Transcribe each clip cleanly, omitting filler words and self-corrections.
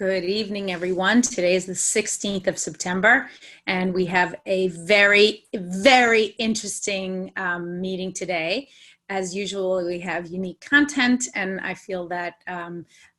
Good evening, everyone. Today is the 16th of September, and we have a very, very interesting meeting today. As usual, we have unique content, and I feel that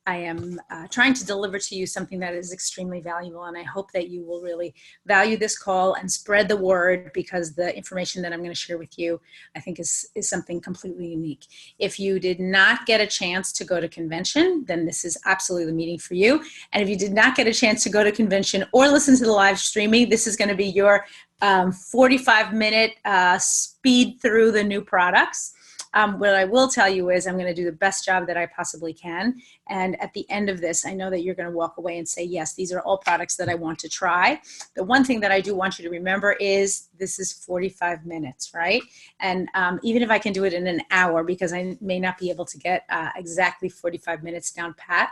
I am trying to deliver to you something that is extremely valuable, and I hope that you will really value this call and spread the word, because the information that I'm going to share with you, I think is something completely unique. If you did not get a chance to go to convention, then this is absolutely the meeting for you. And if you did not get a chance to go to convention or listen to the live streaming, this is going to be your 45-minute speed through the new products. What I will tell you is I'm going to do the best job that I possibly can. And at the end of this, I know that you're going to walk away and say, yes, these are all products that I want to try. The one thing that I do want you to remember is this is 45 minutes, right? And even if I can do it in an hour, because I may not be able to get exactly 45 minutes down pat,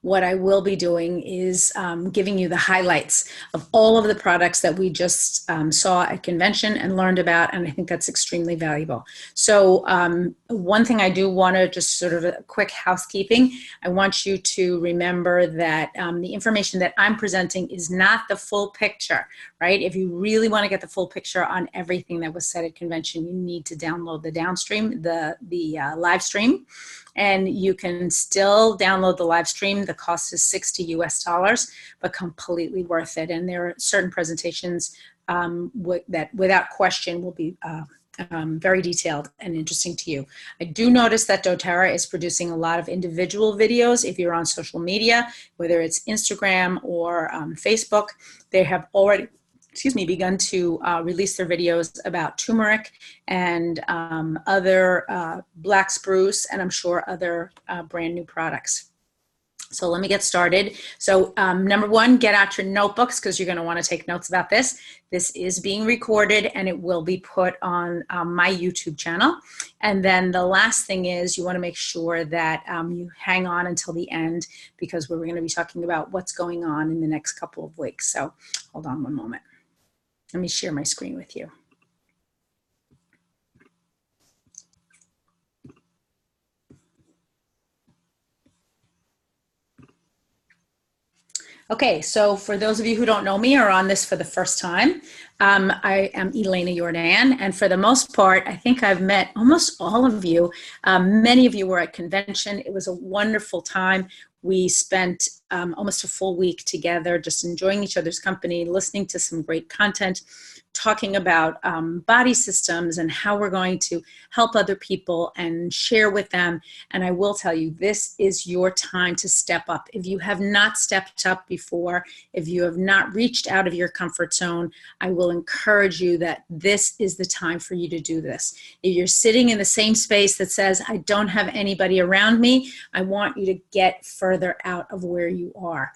what I will be doing is giving you the highlights of all of the products that we just saw at convention and learned about, and I think that's extremely valuable. So one thing I do want to just sort of a quick housekeeping, I want you to remember that the information that I'm presenting is not the full picture, right? If you really want to get the full picture on everything that was said at convention, you need to download the downstream, the live stream. And you can still download the live stream. The cost is $60 US, but completely worth it. And there are certain presentations that without question will be very detailed and interesting to you. I do notice that doTERRA is producing a lot of individual videos. If you're on social media, whether it's Instagram or Facebook, they have already begun to release their videos about turmeric and other black spruce, and I'm sure other brand new products. So let me get started. So number one, get out your notebooks, because you're going to want to take notes about this. This is being recorded and it will be put on my YouTube channel. And then the last thing is you want to make sure that you hang on until the end, because we're going to be talking about what's going on in the next couple of weeks. So hold on one moment. Let me share my screen with you. Okay, so for those of you who don't know me or on this for the first time, I am Elena Jordan, and for the most part, I think I've met almost all of you. Many of you were at convention. It was a wonderful time. We spent almost a full week together, just enjoying each other's company, listening to some great content, talking about body systems and how we're going to help other people and share with them. And I will tell you, this is your time to step up. If you have not stepped up before, if you have not reached out of your comfort zone, I will encourage you that this is the time for you to do this. If you're sitting in the same space that says, I don't have anybody around me, I want you to get further out of where you are.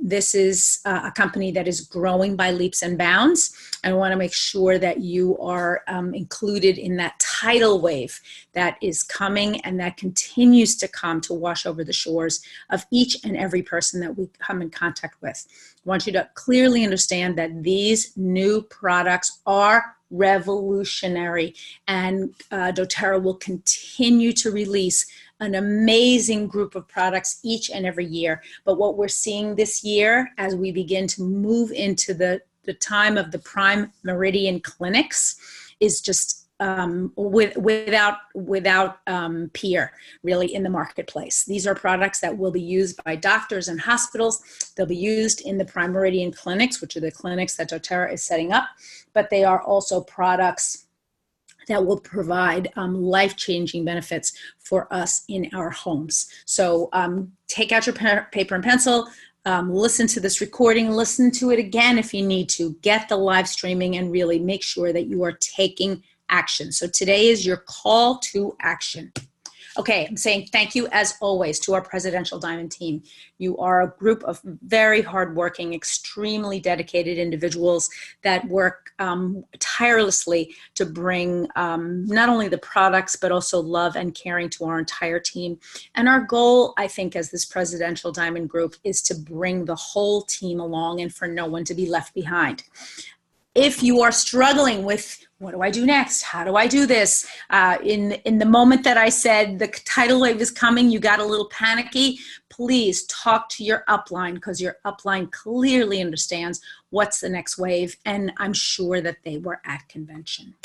This is a company that is growing by leaps and bounds. I want to make sure that you are included in that tidal wave that is coming and that continues to come to wash over the shores of each and every person that we come in contact with. I want you to clearly understand that these new products are revolutionary, and doTERRA will continue to release an amazing group of products each and every year. But what we're seeing this year, as we begin to move into the time of the Prime Meridian clinics, is just without peer, really, in the marketplace. These are products that will be used by doctors and hospitals. They'll be used in the Prime Meridian clinics, which are the clinics that doTERRA is setting up, but they are also products that will provide life-changing benefits for us in our homes. So take out your paper and pencil, listen to this recording, listen to it again if you need to, get the live streaming, and really make sure that you are taking action. So today is your call to action. Okay, I'm saying thank you as always to our Presidential Diamond team. You are a group of very hardworking, extremely dedicated individuals that work tirelessly to bring not only the products, but also love and caring to our entire team. And our goal, I think, as this Presidential Diamond group is to bring the whole team along and for no one to be left behind. If you are struggling with, what do I do next? How do I do this? In the moment that I said the tidal wave is coming, you got a little panicky, please talk to your upline, because your upline clearly understands what's the next wave, and I'm sure that they were at convention.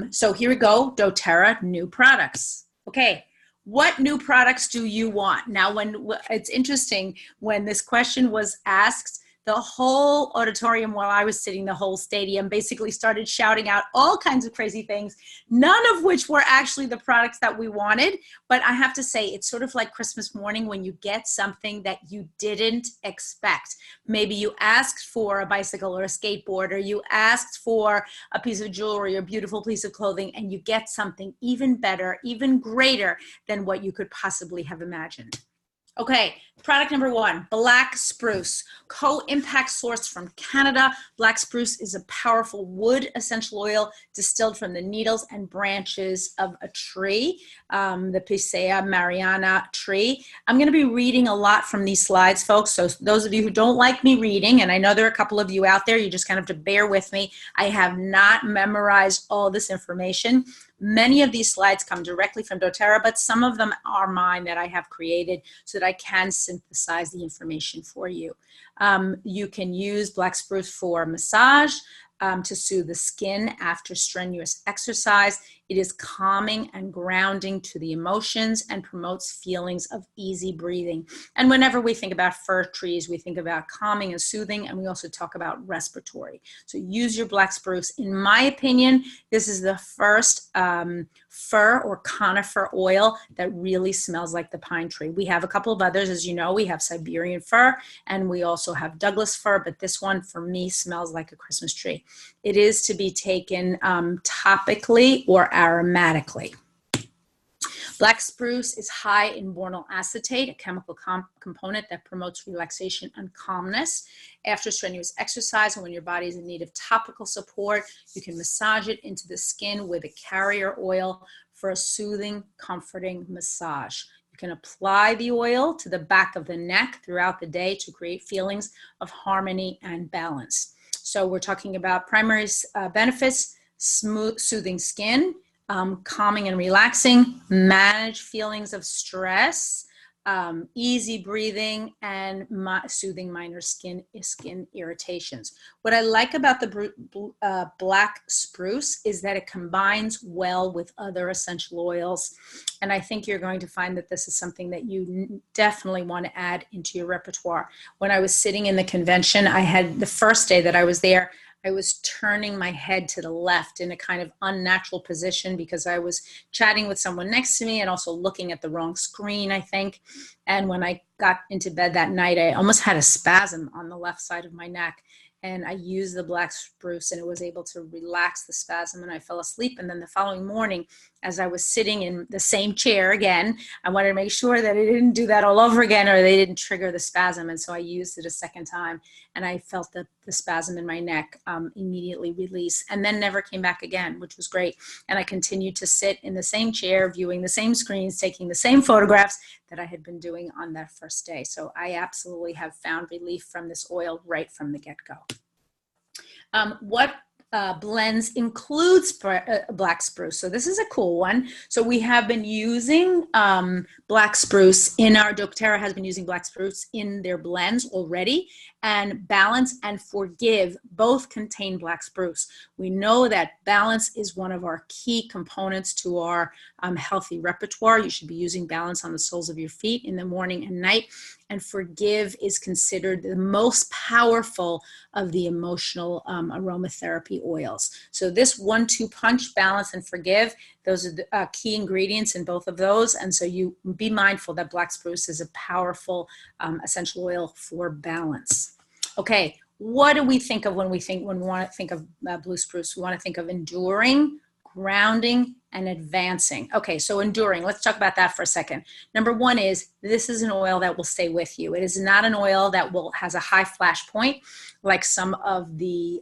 So here we go, doTERRA new products. Okay, what new products do you want? Now, it's interesting, when this question was asked, the whole auditorium, while I was sitting, the whole stadium basically started shouting out all kinds of crazy things, none of which were actually the products that we wanted. But I have to say, it's sort of like Christmas morning when you get something that you didn't expect. Maybe you asked for a bicycle or a skateboard, or you asked for a piece of jewelry or a beautiful piece of clothing, and you get something even better, even greater than what you could possibly have imagined. Okay, product number 1, black spruce, co-impact source from Canada. Black spruce is a powerful wood essential oil distilled from the needles and branches of a tree, the Picea mariana tree. I'm going to be reading a lot from these slides, folks. So those of you who don't like me reading, and I know there are a couple of you out there, you just kind of have to bear with me. I have not memorized all this information. Many of these slides come directly from doTERRA, but some of them are mine that I have created so that I can synthesize the information for you. You can use black spruce for massage, to soothe the skin after strenuous exercise. It is calming and grounding to the emotions and promotes feelings of easy breathing. And whenever we think about fir trees, we think about calming and soothing, and we also talk about respiratory. So use your black spruce. In my opinion, this is the first fir or conifer oil that really smells like the pine tree. We have a couple of others, as you know. We have Siberian fir, and we also have Douglas fir, but this one for me smells like a Christmas tree. It is to be taken topically or aromatically. Black spruce is high in bornyl acetate, a chemical component that promotes relaxation and calmness. After strenuous exercise, and when your body is in need of topical support, you can massage it into the skin with a carrier oil for a soothing, comforting massage. You can apply the oil to the back of the neck throughout the day to create feelings of harmony and balance. So we're talking about primary benefits: smooth, soothing skin, calming and relaxing, manage feelings of stress, easy breathing, and soothing minor skin irritations. What I like about the black spruce is that it combines well with other essential oils. And I think you're going to find that this is something that you definitely want to add into your repertoire. When I was sitting in the convention, I had the first day that I was there, I was turning my head to the left in a kind of unnatural position because I was chatting with someone next to me and also looking at the wrong screen, I think. And when I got into bed that night, I almost had a spasm on the left side of my neck. And I used the black spruce, and it was able to relax the spasm, and I fell asleep. And then the following morning, as I was sitting in the same chair again, I wanted to make sure that it didn't do that all over again, or they didn't trigger the spasm. And so I used it a second time, and I felt the spasm in my neck immediately release, and then never came back again, which was great. And I continued to sit in the same chair, viewing the same screens, taking the same photographs that I had been doing on that first day. So I absolutely have found relief from this oil right from the get-go. What blends includes black spruce? So this is a cool one. So we have been using black spruce in our, doTERRA has been using black spruce in their blends already, and Balance and Forgive both contain black spruce. We know that Balance is one of our key components to our healthy repertoire. You should be using Balance on the soles of your feet in the morning and night. And Forgive is considered the most powerful of the emotional aromatherapy oils. So this 1-2 punch, Balance and Forgive, those are the key ingredients in both of those. And so you be mindful that black spruce is a powerful essential oil for balance. Okay, what do we think of when we want to think of blue spruce? We want to think of enduring, grounding, and advancing. Okay, so enduring, let's talk about that for a second. Number one is, this is an oil that will stay with you. It is not an oil that has a high flash point like some of the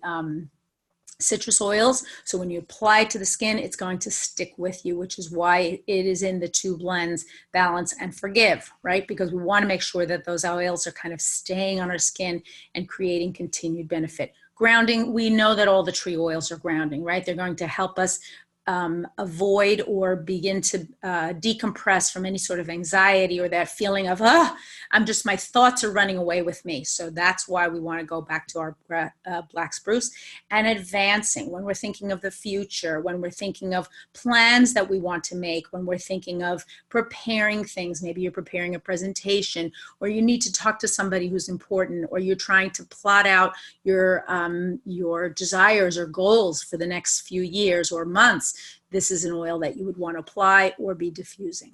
citrus oils. So when you apply it to the skin, it's going to stick with you, which is why it is in the two blends, Balance and Forgive, right? Because we want to make sure that those oils are kind of staying on our skin and creating continued benefit. Grounding, we know that all the tree oils are grounding, right? They're going to help us avoid or begin to decompress from any sort of anxiety or that feeling of, my thoughts are running away with me. So that's why we want to go back to our black spruce. And advancing, when we're thinking of the future, when we're thinking of plans that we want to make, when we're thinking of preparing things, maybe you're preparing a presentation, or you need to talk to somebody who's important, or you're trying to plot out your desires or goals for the next few years or months. This is an oil that you would want to apply or be diffusing.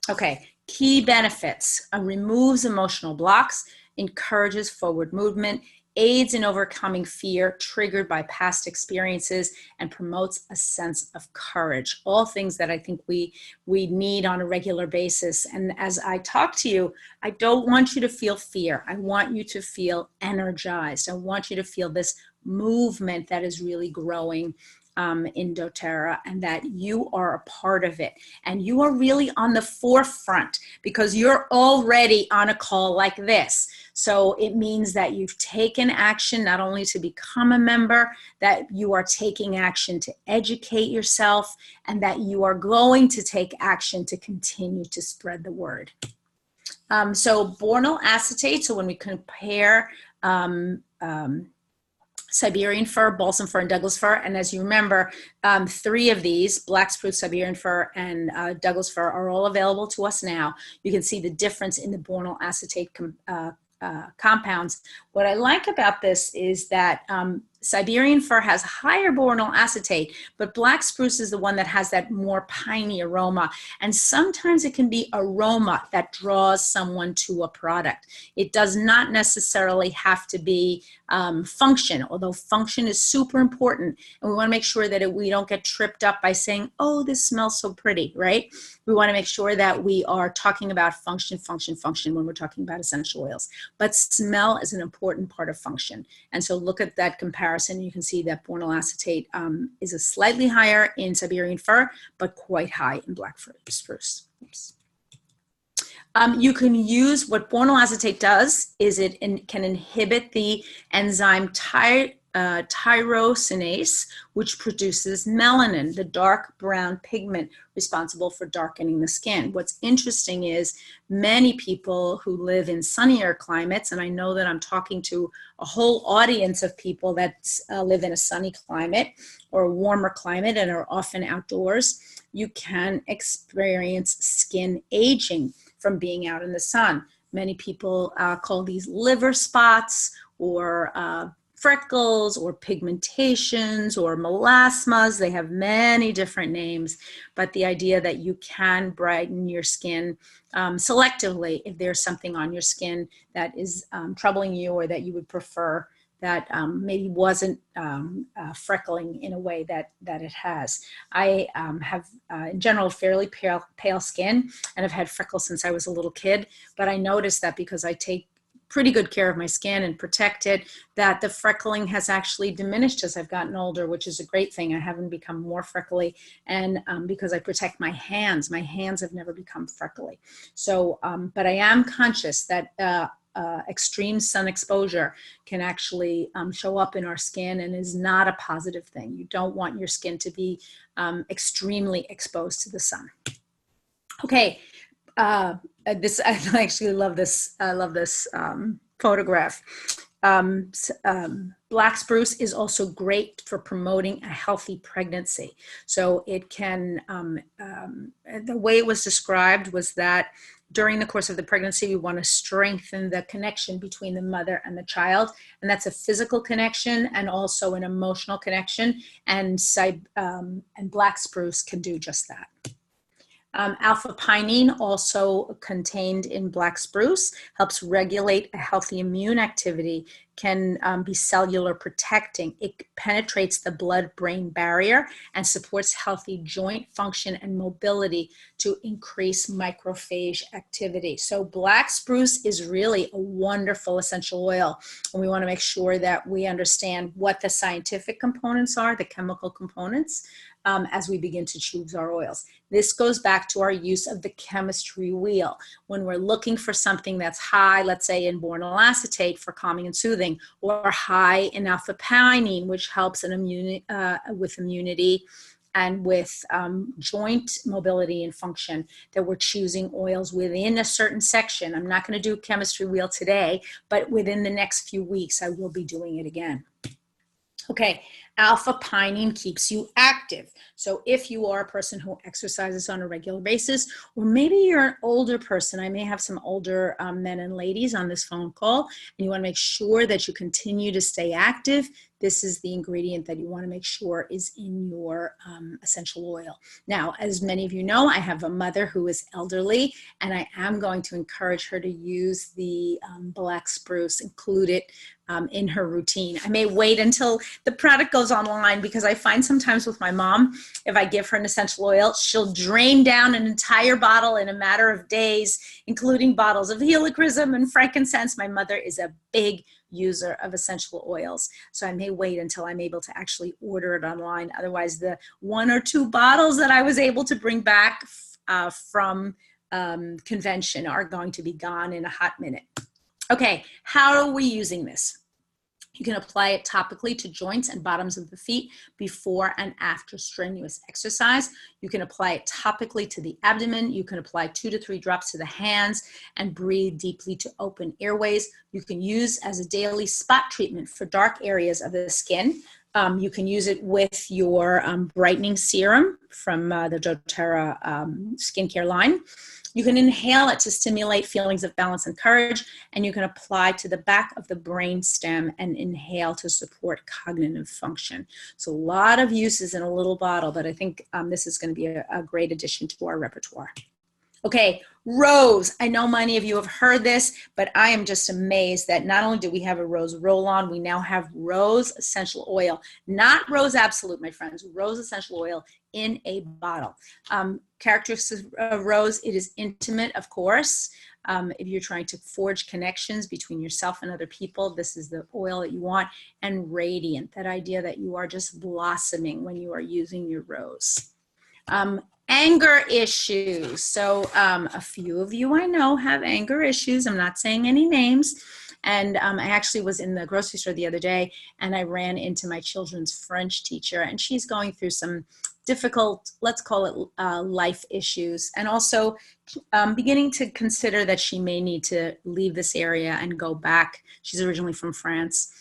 Okay, key benefits. Removes emotional blocks, encourages forward movement, aids in overcoming fear triggered by past experiences, and promotes a sense of courage. All things that I think we need on a regular basis. And as I talk to you, I don't want you to feel fear. I want you to feel energized. I want you to feel this movement that is really growing in doTERRA, and that you are a part of it, and you are really on the forefront because you're already on a call like this. So it means that you've taken action not only to become a member, that you are taking action to educate yourself, and that you are going to take action to continue to spread the word. So bornyl acetate, so when we compare Siberian fir, balsam fir, and Douglas fir. And as you remember, 3 of these, black spruce, Siberian fir, and Douglas fir, are all available to us now. You can see the difference in the bornyl acetate compounds. What I like about this is that Siberian fir has higher bornyl acetate, but black spruce is the one that has that more piney aroma. And sometimes it can be aroma that draws someone to a product. It does not necessarily have to be function, although function is super important. And we want to make sure that we don't get tripped up by saying, oh, this smells so pretty, right? We want to make sure that we are talking about function when we're talking about essential oils. But smell is an important part of function. And so look at that comparison. You can see that bornyl acetate is a slightly higher in Siberian fir, but quite high in black spruce. Oops. You can use, what bornyl acetate does is it can inhibit the enzyme tyrosinase, which produces melanin, the dark brown pigment responsible for darkening the skin. What's interesting is many people who live in sunnier climates, and I know that I'm talking to a whole audience of people that live in a sunny climate or a warmer climate and are often outdoors, you can experience skin aging from being out in the sun. Many people call these liver spots or freckles or pigmentations or melasmas. They have many different names, but the idea that you can brighten your skin selectively if there's something on your skin that is troubling you or that you would prefer that maybe wasn't freckling in a way that it has. I have, in general, fairly pale skin, and I've had freckles since I was a little kid, but I noticed that because I take pretty good care of my skin and protect it, that the freckling has actually diminished as I've gotten older, which is a great thing. I haven't become more freckly, and because I protect my hands have never become freckly. So, but I am conscious that extreme sun exposure can actually show up in our skin and is not a positive thing. You don't want your skin to be extremely exposed to the sun. Okay. I actually love this. I love this photograph. Black spruce is also great for promoting a healthy pregnancy. So it can, the way it was described was that during the course of the pregnancy, we want to strengthen the connection between the mother and the child. And that's a physical connection and also an emotional connection. And black spruce can do just that. Alpha-pinene, also contained in black spruce, helps regulate a healthy immune activity, can be cellular protecting. It penetrates the blood-brain barrier and supports healthy joint function and mobility to increase macrophage activity. So black spruce is really a wonderful essential oil, and we want to make sure that we understand what the scientific components are, the chemical components, as we begin to choose our oils. This goes back to our use of the chemistry wheel. When we're looking for something that's high, let's say in bornyl acetate for calming and soothing, or high in alpha-pinene, which helps with immunity and with joint mobility and function, that we're choosing oils within a certain section. I'm not going to do chemistry wheel today, but within the next few weeks, I will be doing it again. Okay, alpha-pinene keeps you active. So if you are a person who exercises on a regular basis, or maybe you're an older person, I may have some older men and ladies on this phone call, and you want to make sure that you continue to stay active, this is the ingredient that you want to make sure is in your essential oil. Now, as many of you know, I have a mother who is elderly, and I am going to encourage her to use the black spruce, include it in her routine. I may wait until the product goes online, because I find sometimes with my mom, if I give her an essential oil, she'll drain down an entire bottle in a matter of days, including bottles of helichrysum and frankincense. My mother is a big user of essential oils, so I may wait until I'm able to actually order it online. Otherwise, the 1 or 2 bottles that I was able to bring back from convention are going to be gone in a hot minute. Okay, how are we using this? You can apply it topically to joints and bottoms of the feet before and after strenuous exercise. You can apply it topically to the abdomen. You can apply 2 to 3 drops to the hands and breathe deeply to open airways. You can use as a daily spot treatment for dark areas of the skin. You can use it with your brightening serum from the doTERRA skincare line. You can inhale it to stimulate feelings of balance and courage, and you can apply to the back of the brain stem and inhale to support cognitive function. So a lot of uses in a little bottle, but I think this is going to be a great addition to our repertoire. Okay, rose. I know many of you have heard this, but I am just amazed that not only do we have a rose roll-on, we now have rose essential oil, not rose absolute, my friends, rose essential oil in a bottle. Characteristics of rose, it is intimate, of course. If you're trying to forge connections between yourself and other people, this is the oil that you want. And radiant, that idea that you are just blossoming when you are using your rose. Anger issues. So a few of you I know have anger issues. I'm not saying any names. And I actually was in the grocery store the other day, and I ran into my children's French teacher, and she's going through some difficult, let's call it life issues, and also beginning to consider that she may need to leave this area and go back. She's originally from France,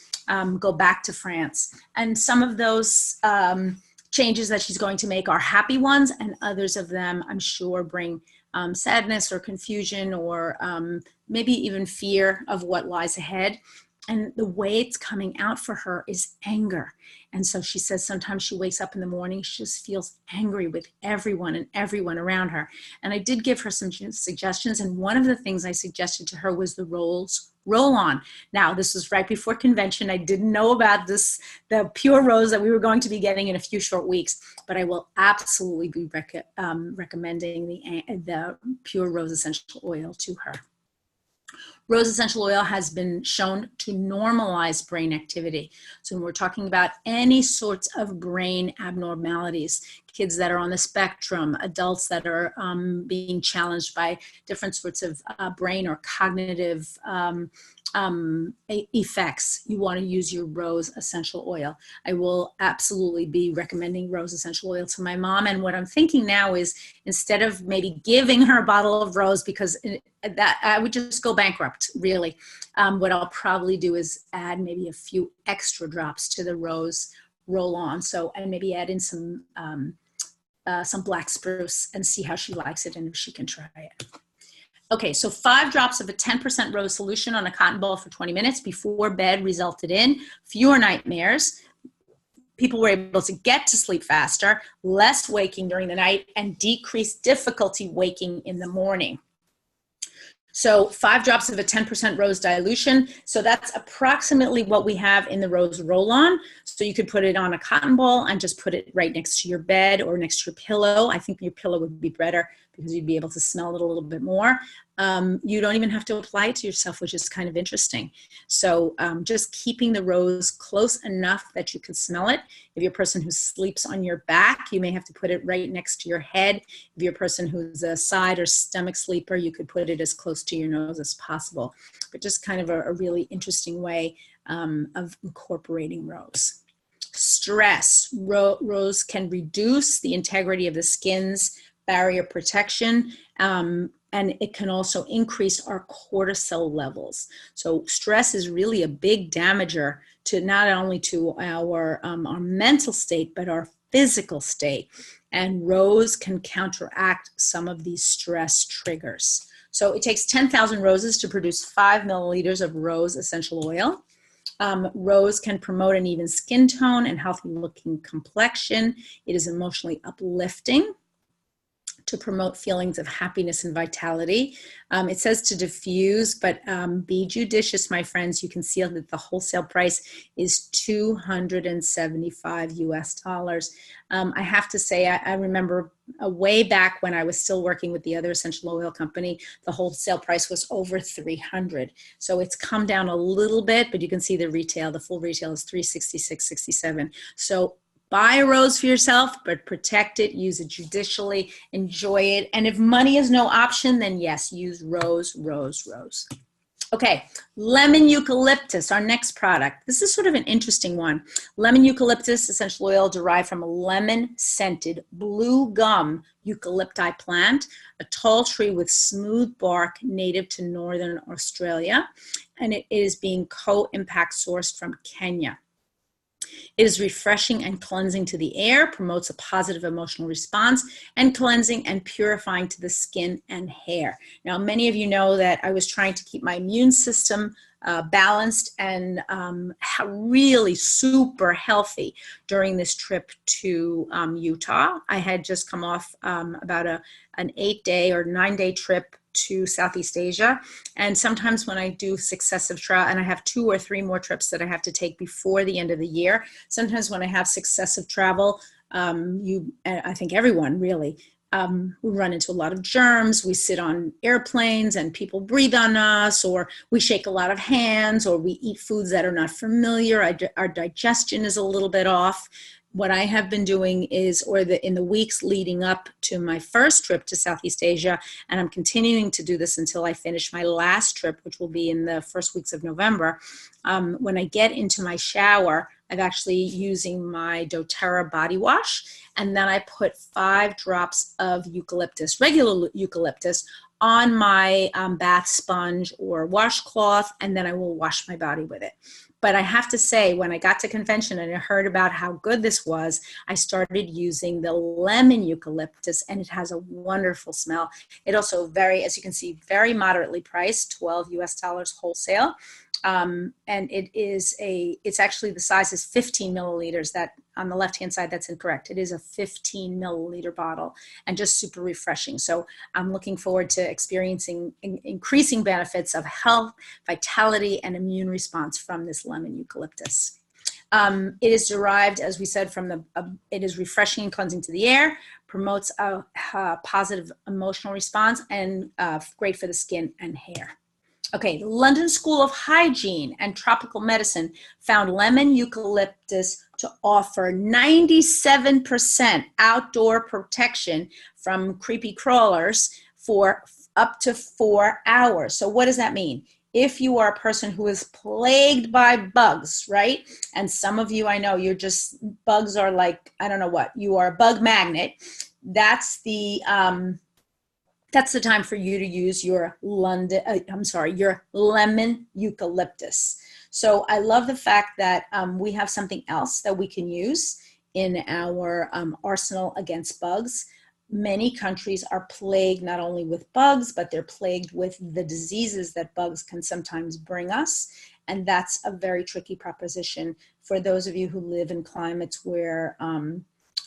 go back to France. And some of those changes that she's going to make are happy ones, and others of them, I'm sure, bring sadness or confusion or maybe even fear of what lies ahead. And the way it's coming out for her is anger. And so she says sometimes she wakes up in the morning, she just feels angry with everyone and everyone around her. And I did give her some suggestions. And one of the things I suggested to her was the roll-on. Now, this was right before convention. I didn't know about this, the pure rose that we were going to be getting in a few short weeks, but I will absolutely be recommending the pure rose essential oil to her. Rose essential oil has been shown to normalize brain activity. So when we're talking about any sorts of brain abnormalities, kids that are on the spectrum, adults that are being challenged by different sorts of brain or cognitive effects, you want to use your rose essential oil. I will absolutely be recommending rose essential oil to my mom. And what I'm thinking now is, instead of maybe giving her a bottle of rose, because that I would just go bankrupt, really, what I'll probably do is add maybe a few extra drops to the rose roll-on. So, and maybe add in some black spruce and see how she likes it and if she can try it. Okay, so 5 drops of a 10% rose solution on a cotton ball for 20 minutes before bed resulted in fewer nightmares. People were able to get to sleep faster, less waking during the night, and decreased difficulty waking in the morning. So 5 drops of a 10% rose dilution. So that's approximately what we have in the rose roll-on. So you could put it on a cotton ball and just put it right next to your bed or next to your pillow. I think your pillow would be better because you'd be able to smell it a little bit more. You don't even have to apply it to yourself, which is kind of interesting. So just keeping the rose close enough that you could smell it. If you're a person who sleeps on your back, you may have to put it right next to your head. If you're a person who's a side or stomach sleeper, you could put it as close to your nose as possible. But just kind of a really interesting way of incorporating rose. Stress. Rose can reduce the integrity of the skin's barrier protection, and it can also increase our cortisol levels. So stress is really a big damager to not only to our mental state, but our physical state. And rose can counteract some of these stress triggers. So it takes 10,000 roses to produce 5 milliliters of rose essential oil. Rose can promote an even skin tone and healthy looking complexion. It is emotionally uplifting to promote feelings of happiness and vitality. It says to diffuse, but be judicious, my friends. You can see that the wholesale price is $275 US. I have to say, I remember way back when I was still working with the other essential oil company, the wholesale price was over $300. So it's come down a little bit, but you can see the retail, the full retail is $366.67. So buy a rose for yourself, but protect it, use it judicially, enjoy it. And if money is no option, then yes, use rose, rose, rose. Okay, lemon eucalyptus, our next product. This is sort of an interesting one. Lemon eucalyptus essential oil derived from a lemon-scented blue gum eucalypti plant, a tall tree with smooth bark native to northern Australia, and it is being co-impact sourced from Kenya. It is refreshing and cleansing to the air, promotes a positive emotional response, and cleansing and purifying to the skin and hair. Now, many of you know that I was trying to keep my immune system balanced and really super healthy during this trip to Utah. I had just come off about an 8-day or 9-day trip to Southeast Asia. And sometimes when I do successive travel, and I have 2 or 3 more trips that I have to take before the end of the year, sometimes when I have successive travel, I think everyone really, we run into a lot of germs. We sit on airplanes and people breathe on us, or we shake a lot of hands, or we eat foods that are not familiar. Our digestion is a little bit off. What I have been doing is, in the weeks leading up to my first trip to Southeast Asia, and I'm continuing to do this until I finish my last trip, which will be in the first weeks of November. When I get into my shower, I'm actually using my doTERRA body wash, and then I put 5 drops of eucalyptus, regular eucalyptus, on my bath sponge or washcloth, and then I will wash my body with it. But I have to say, when I got to convention and I heard about how good this was, I started using the lemon eucalyptus, and it has a wonderful smell. It also as you can see, very moderately priced, $12 US wholesale. And it's actually the size is 15 milliliters. That on the left-hand side, that's incorrect. It is a 15 milliliter bottle and just super refreshing. So I'm looking forward to experiencing increasing benefits of health, vitality, and immune response from this lemon eucalyptus. It is derived, as we said, from it is refreshing and cleansing to the air, promotes a positive emotional response, and great for the skin and hair. Okay, the London School of Hygiene and Tropical Medicine found lemon eucalyptus to offer 97% outdoor protection from creepy crawlers for up to 4 hours. So what does that mean? If you are a person who is plagued by bugs, right? And some of you, I know bugs are like, I don't know what, you are a bug magnet. That's the time for you to use your your lemon eucalyptus. So I love the fact that we have something else that we can use in our arsenal against bugs. Many countries are plagued not only with bugs, but they're plagued with the diseases that bugs can sometimes bring us. And that's a very tricky proposition for those of you who live in climates where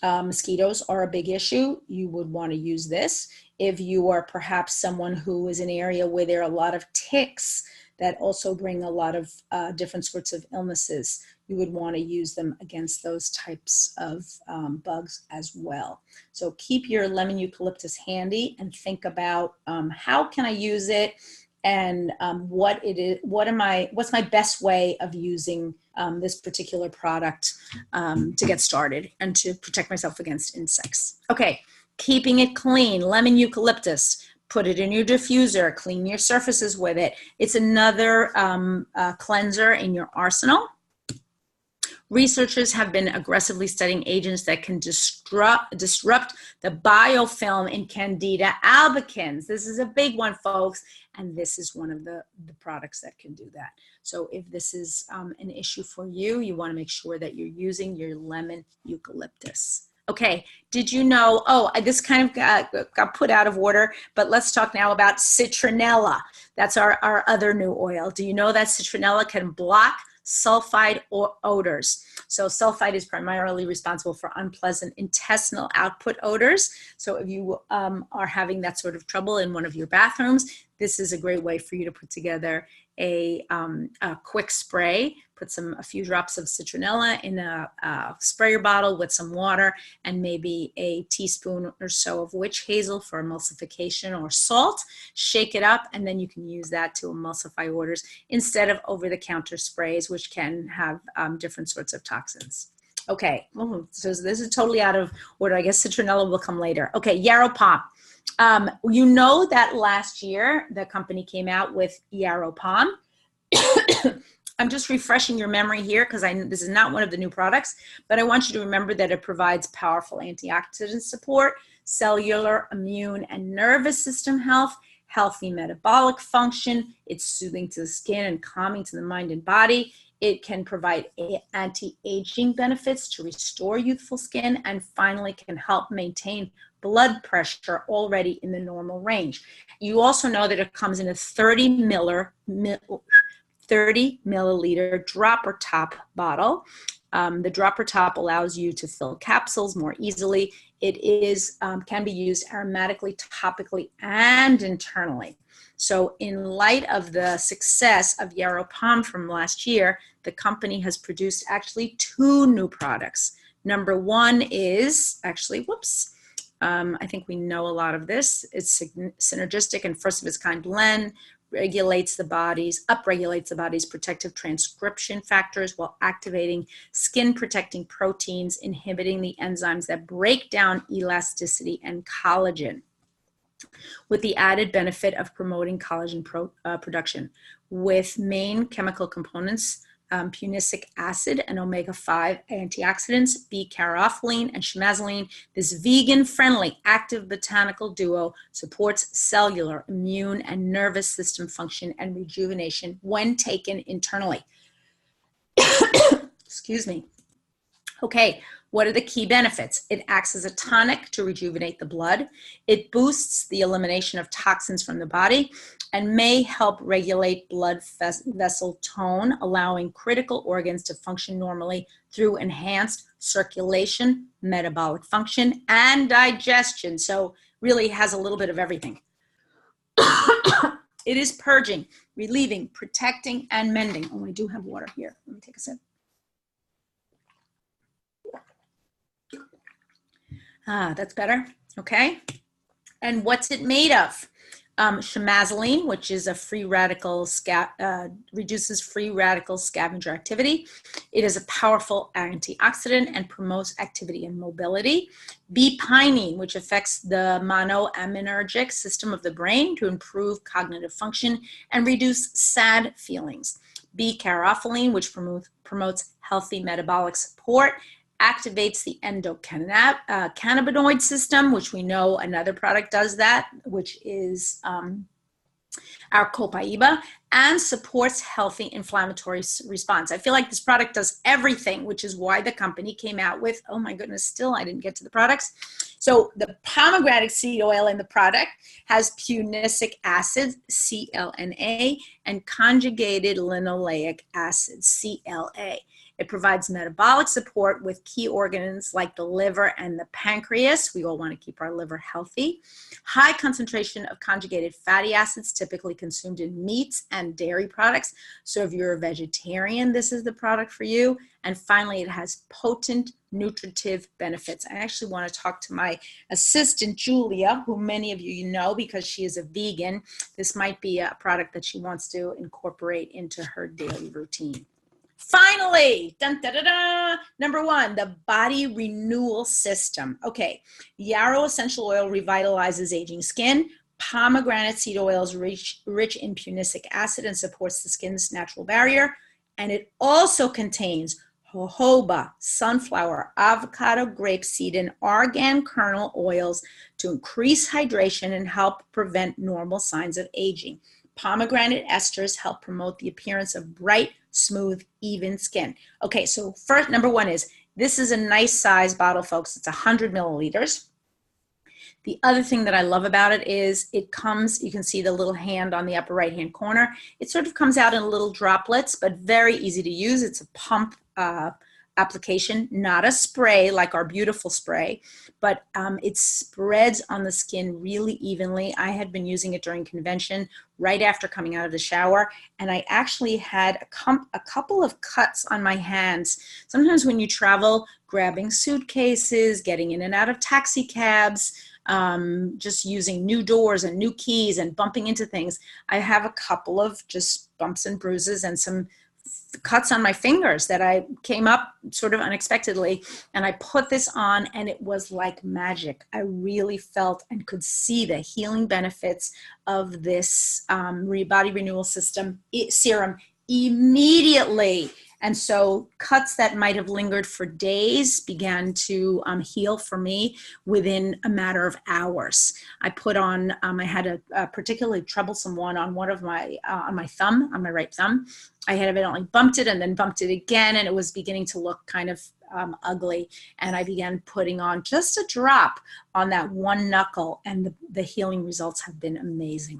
mosquitoes are a big issue. You would want to use this. If you are perhaps someone who is in an area where there are a lot of ticks, that also bring a lot of different sorts of illnesses. You would want to use them against those types of bugs as well. So keep your lemon eucalyptus handy and think about how can I use it, and what's my best way of using this particular product to get started and to protect myself against insects. Okay, keeping it clean, lemon eucalyptus. Put it in your diffuser, clean your surfaces with it. It's another cleanser in your arsenal. Researchers have been aggressively studying agents that can disrupt the biofilm in Candida albicans. This is a big one, folks, and this is one of the products that can do that. So if this is an issue for you, you want to make sure that you're using your lemon eucalyptus. Okay, did you know, this kind of got put out of order, but let's talk now about citronella. That's our other new oil. Do you know that citronella can block sulfide odors? So sulfide is primarily responsible for unpleasant intestinal output odors. So if you are having that sort of trouble in one of your bathrooms, this is a great way for you to put together a quick spray. Put a few drops of citronella in a sprayer bottle with some water and maybe a teaspoon or so of witch hazel for emulsification, or salt. Shake it up, and then you can use that to emulsify odors instead of over-the-counter sprays, which can have different sorts of toxins. Okay, so this is totally out of order. I guess citronella will come later. Okay, yarrow pom. You know that last year the company came out with yarrow pom. I'm just refreshing your memory here because this is not one of the new products, but I want you to remember that it provides powerful antioxidant support, cellular, immune, and nervous system health, healthy metabolic function. It's soothing to the skin and calming to the mind and body. It can provide anti-aging benefits to restore youthful skin, and finally can help maintain blood pressure already in the normal range. You also know that it comes in a 30 milliliter dropper top bottle. The dropper top allows you to fill capsules more easily. It can be used aromatically, topically, and internally. So in light of the success of yarrow pom from last year, the company has produced actually 2 new products. Number one is actually, I think we know a lot of this. It's synergistic and first of its kind blend, upregulates the body's protective transcription factors while activating skin protecting proteins, inhibiting the enzymes that break down elasticity and collagen, with the added benefit of promoting collagen production. With main chemical components, punicic acid and omega-5 antioxidants, B-caryophyllene and shemazoline, this vegan-friendly active botanical duo supports cellular, immune, and nervous system function and rejuvenation when taken internally. Excuse me. Okay, what are the key benefits? It acts as a tonic to rejuvenate the blood. It boosts the elimination of toxins from the body and may help regulate blood vessel tone, allowing critical organs to function normally through enhanced circulation, metabolic function, and digestion. So really has a little bit of everything. It is purging, relieving, protecting, and mending. Oh, I do have water here. Let me take a sip. That's better. Okay. And what's it made of? Shemazoline, which is a free radical reduces free radical scavenger activity. It is a powerful antioxidant and promotes activity and mobility. B-pinene, which affects the monoaminergic system of the brain to improve cognitive function and reduce sad feelings. B-caryophyllene, which promotes healthy metabolic support, activates the endocannabinoid system, which we know another product does that, which is our Copaiba, and supports healthy inflammatory response. I feel like this product does everything, which is why the company came out with, oh my goodness, still I didn't get to the products. So the pomegranate seed oil in the product has punicic acid, CLNA, and conjugated linoleic acid, CLA. It provides metabolic support with key organs like the liver and the pancreas. We all want to keep our liver healthy. High concentration of conjugated fatty acids, typically consumed in meats and dairy products. So if you're a vegetarian, this is the product for you. And finally, it has potent nutritive benefits. I actually want to talk to my assistant, Julia, who many of you know because she is a vegan. This might be a product that she wants to incorporate into her daily routine. Finally, dun, da, da, da, number 1, the body renewal system. Okay, yarrow essential oil revitalizes aging skin. Pomegranate seed oil is rich in punicic acid and supports the skin's natural barrier. And it also contains jojoba, sunflower, avocado, grapeseed, and argan kernel oils to increase hydration and help prevent normal signs of aging. Pomegranate esters help promote the appearance of bright, smooth, even skin. Okay, so first, number 1 is, this is a nice size bottle, folks. It's 100 milliliters. The other thing that I love about it is it comes, you can see the little hand on the upper right-hand corner. It sort of comes out in little droplets, but very easy to use. It's a pump application, not a spray like our beautiful spray, but it spreads on the skin really evenly. I had been using it during convention right after coming out of the shower, and I actually had a couple of cuts on my hands. Sometimes when you travel, grabbing suitcases, getting in and out of taxi cabs, just using new doors and new keys and bumping into things, I have a couple of just bumps and bruises and some cuts on my fingers that I came up sort of unexpectedly, and I put this on and it was like magic. I really felt and could see the healing benefits of this body renewal system serum immediately. And so cuts that might have lingered for days began to heal for me within a matter of hours. I put on, I had a particularly troublesome one on one of my, on my thumb, on my right thumb. I had evidently bumped it and then bumped it again, and it was beginning to look kind of ugly. And I began putting on just a drop on that one knuckle, and the healing results have been amazing.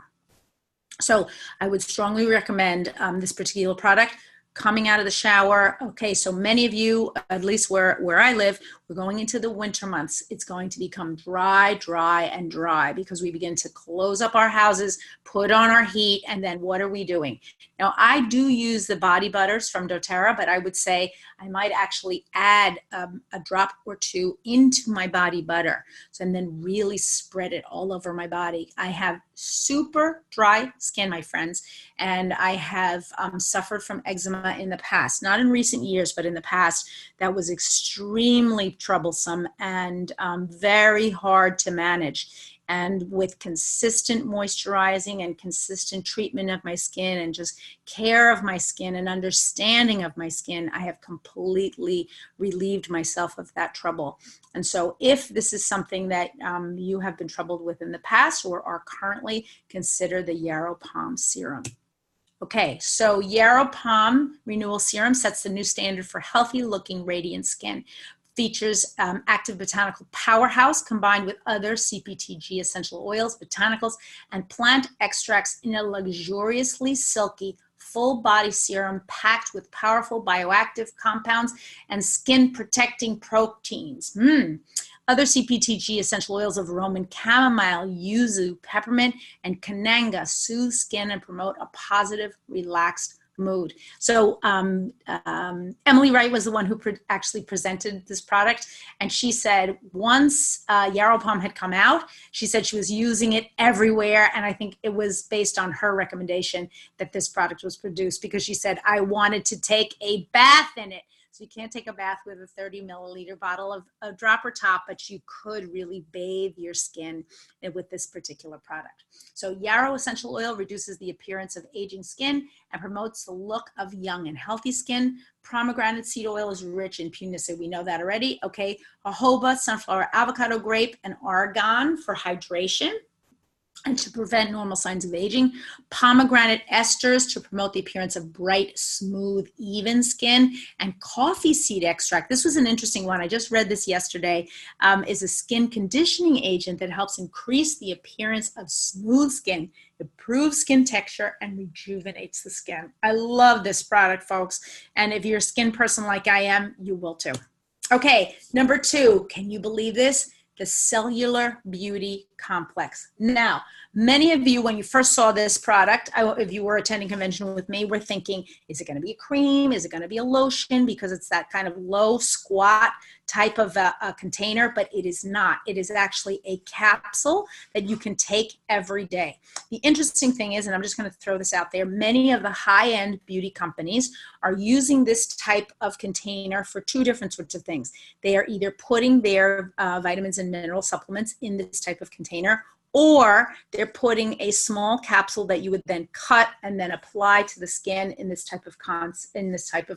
So I would strongly recommend this particular product. Coming out of the shower. Okay, so many of you, at least where I live, we're going into the winter months. It's going to become dry, dry, and dry because we begin to close up our houses, put on our heat, and then what are we doing? Now, I do use the body butters from doTERRA, but I would say I might actually add a drop or two into my body butter, and then really spread it all over my body. I have super dry skin, my friends, and I have suffered from eczema in the past, not in recent years, but in the past. That was extremely troublesome and very hard to manage. And with consistent moisturizing and consistent treatment of my skin and just care of my skin and understanding of my skin, I have completely relieved myself of that trouble. And so if this is something that you have been troubled with in the past or are currently, consider the Yarrow Palm Serum. Okay, so Yarrow Palm Renewal Serum sets the new standard for healthy looking radiant skin. Features active botanical powerhouse combined with other CPTG essential oils, botanicals, and plant extracts in a luxuriously silky full body serum packed with powerful bioactive compounds and skin protecting proteins. Other CPTG essential oils of Roman chamomile, yuzu, peppermint, and cananga soothe skin and promote a positive, relaxed mood. So Emily Wright was the one who actually presented this product, and she said once Yarrow Palm had come out, she said she was using it everywhere, and I think it was based on her recommendation that this product was produced, because she said, I wanted to take a bath in it. So you can't take a bath with a 30 milliliter bottle of a dropper top, but you could really bathe your skin with this particular product. So Yarrow Essential Oil reduces the appearance of aging skin and promotes the look of young and healthy skin. Pomegranate seed oil is rich in punicic. We know that already. Okay. Jojoba, sunflower, avocado, grape, and argan for hydration. and to prevent normal signs of aging, pomegranate esters to promote the appearance of bright, smooth, even skin, and coffee seed extract. This was an interesting one. I just read this yesterday. Is a skin conditioning agent that helps increase the appearance of smooth skin, improves skin texture, and rejuvenates the skin. I love this product, folks. And if you're a skin person like I am, you will too. Okay, number 2, can you believe this? The Cellular Beauty Complex. Now, many of you, when you first saw this product, if you were attending convention with me, were thinking, is it going to be a cream? Is it going to be a lotion? Because it's that kind of low squat type of a container, but it is not. It is actually a capsule that you can take every day. The interesting thing is, and I'm just going to throw this out there, many of the high-end beauty companies are using this type of container for 2 different sorts of things. They are either putting their vitamins and mineral supplements in this type of container, or they're putting a small capsule that you would then cut and then apply to the skin in this type of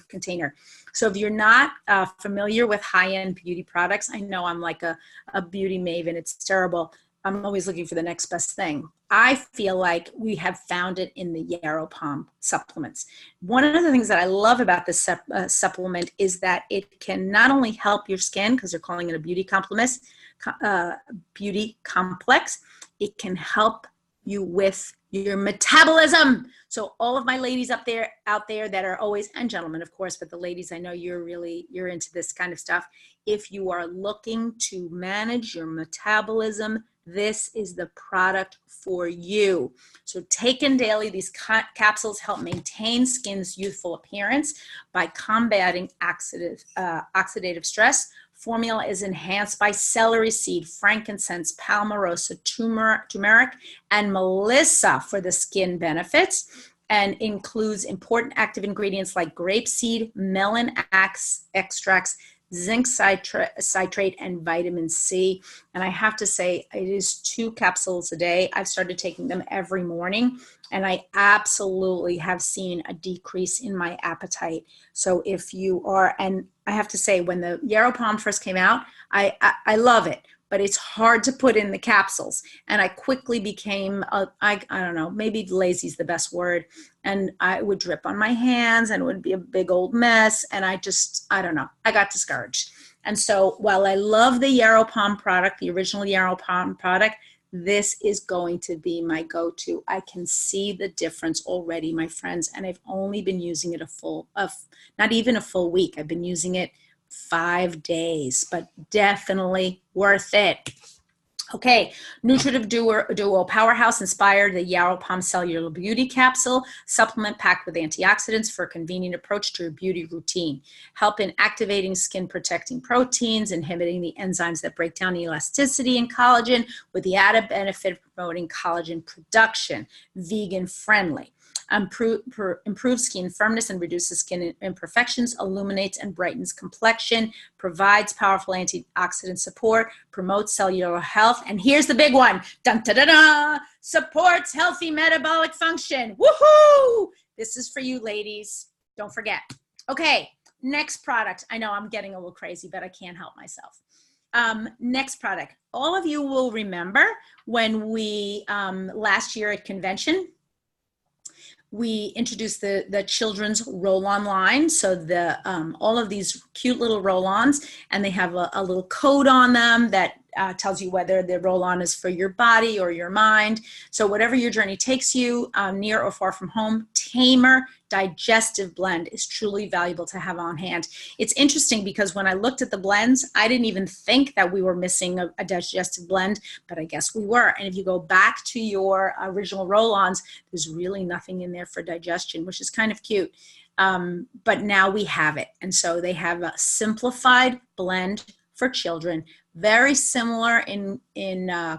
container. So if you're not familiar with high-end beauty products, I know I'm like a beauty maven. It's terrible. I'm always looking for the next best thing. I feel like we have found it in the Yaropalm supplements. One of the things that I love about this supplement is that it can not only help your skin, because they're calling it a beauty complex, it can help you with your metabolism. So all of my ladies out there that are always, and gentlemen, of course, but the ladies, I know you're into this kind of stuff. If you are looking to manage your metabolism, this is the product for you. So taken daily, these capsules help maintain skin's youthful appearance by combating oxidative stress. Formula is enhanced by celery seed, frankincense, palmarosa, turmeric, and melissa for the skin benefits, and includes important active ingredients like grapeseed, melon extracts, zinc citrate, and vitamin C. And I have to say, it is 2 capsules a day. I've started taking them every morning, and I absolutely have seen a decrease in my appetite. So if you are, and I have to say, when the Yaropalm first came out, I love it, but it's hard to put in the capsules. And I quickly became, I don't know, maybe lazy is the best word. And I would drip on my hands and it would be a big old mess. And I don't know, I got discouraged. And so while I love the Yaropalm product, the original Yaropalm product, this is going to be my go-to. I can see the difference already, my friends, and I've only been using it not even a full week. I've been using it 5 days, but definitely worth it. Okay, Nutritive Duo Powerhouse inspired the Yaropalm Cellular Beauty Capsule, supplement packed with antioxidants for a convenient approach to your beauty routine. Help in activating skin protecting proteins, inhibiting the enzymes that break down elasticity and collagen, with the added benefit of promoting collagen production. Vegan friendly. Improves skin firmness and reduces skin imperfections, illuminates and brightens complexion, provides powerful antioxidant support, promotes cellular health, and here's the big one, dun, da, da, da, supports healthy metabolic function. Woohoo! This is for you, ladies. Don't forget. Okay, next product. I know I'm getting a little crazy, but I can't help myself. Next product. All of you will remember when we, last year at convention, we introduced the children's roll-on line. So all of these cute little roll-ons, and they have a little code on them that tells you whether the roll-on is for your body or your mind. So whatever your journey takes you, near or far from home, Tamer Digestive Blend is truly valuable to have on hand. It's interesting because when I looked at the blends, I didn't even think that we were missing a digestive blend, but I guess we were. And if you go back to your original roll-ons, there's really nothing in there for digestion, which is kind of cute. But now we have it. And so they have a simplified blend for children, very similar in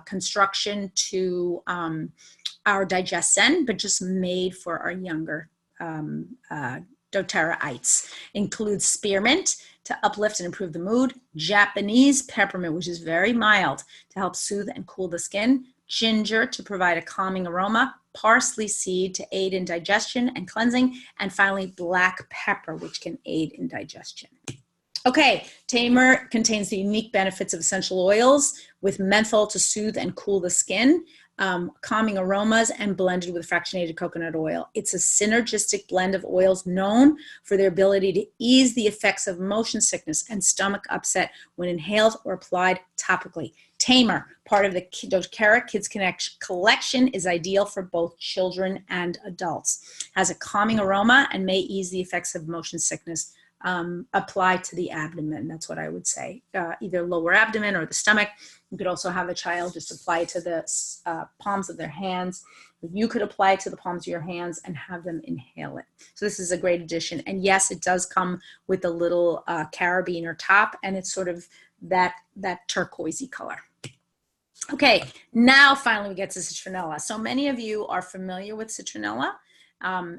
construction to our DigestZen, but just made for our younger doTERRA-ites. Includes spearmint to uplift and improve the mood, Japanese peppermint, which is very mild, to help soothe and cool the skin, ginger to provide a calming aroma, parsley seed to aid in digestion and cleansing, and finally black pepper, which can aid in digestion. Okay, Tamer contains the unique benefits of essential oils with menthol to soothe and cool the skin, calming aromas, and blended with fractionated coconut oil. It's a synergistic blend of oils known for their ability to ease the effects of motion sickness and stomach upset when inhaled or applied topically. Tamer, part of the doTERRA Kids Connect collection, is ideal for both children and adults. Has a calming aroma and may ease the effects of motion sickness. Apply to the abdomen. That's what I would say, either lower abdomen or the stomach. You could also have a child just apply it to the palms of their hands. You could apply it to the palms of your hands and have them inhale it. So this is a great addition. And yes, it does come with a little carabiner top, and it's sort of that turquoisey color. Okay, now finally we get to citronella. So many of you are familiar with citronella.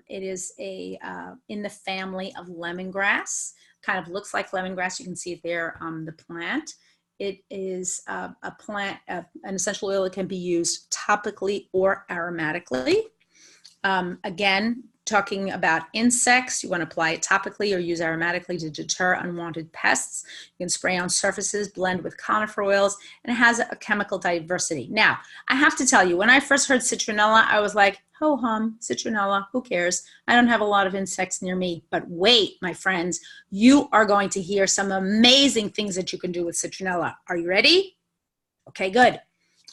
It is in the family of lemongrass. Kind of looks like lemongrass. You can see it there on the plant. It is a plant, an essential oil that can be used topically or aromatically. Again, talking about insects, you want to apply it topically or use aromatically to deter unwanted pests. You can spray on surfaces, blend with conifer oils, and it has a chemical diversity. Now, I have to tell you, when I first heard citronella, I was like, ho-hum, citronella, who cares? I don't have a lot of insects near me. But wait, my friends, you are going to hear some amazing things that you can do with citronella. Are you ready? Okay, good.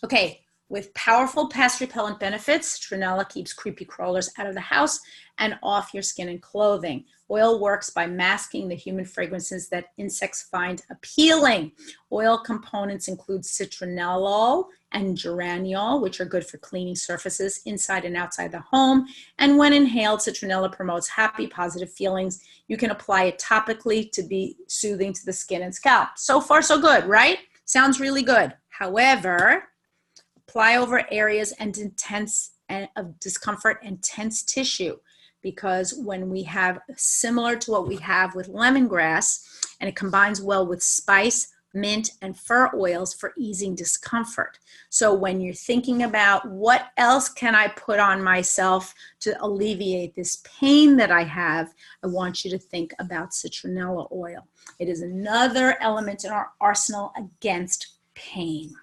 Okay. With powerful pest repellent benefits, citronella keeps creepy crawlers out of the house and off your skin and clothing. Oil works by masking the human fragrances that insects find appealing. Oil components include citronellol and geraniol, which are good for cleaning surfaces inside and outside the home. And when inhaled, citronella promotes happy, positive feelings. You can apply it topically to be soothing to the skin and scalp. So far, so good, right? Sounds really good. However, apply over areas of discomfort and tense tissue, because when we have similar to what we have with lemongrass, and it combines well with spice, mint, and fir oils for easing discomfort. So when you're thinking about what else can I put on myself to alleviate this pain that I have, I want you to think about citronella oil. It is another element in our arsenal against pain.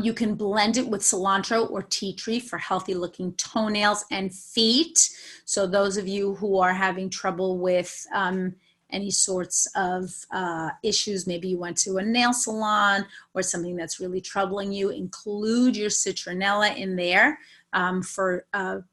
You can blend it with cilantro or tea tree for healthy looking toenails and feet. So those of you who are having trouble with any sorts of issues, maybe you went to a nail salon or something that's really troubling you, include your citronella in there. For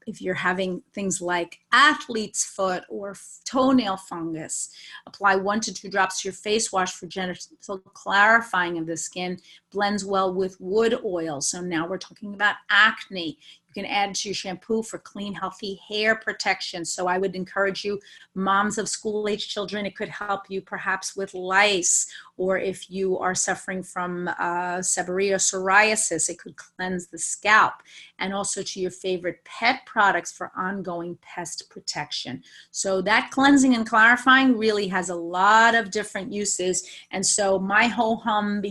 if you're having things like athlete's foot or toenail fungus. Apply 1 to 2 drops to your face wash for gentle clarifying of the skin. Blends well with wood oil. So now we're talking about acne. You can add it to your shampoo for clean, healthy hair protection. So I would encourage you, moms of school-age children, it could help you perhaps with lice, or if you are suffering from seborrhea, psoriasis, it could cleanse the scalp. And also to your favorite pet products for ongoing pest protection. So that cleansing and clarifying really has a lot of different uses. And so my ho-hum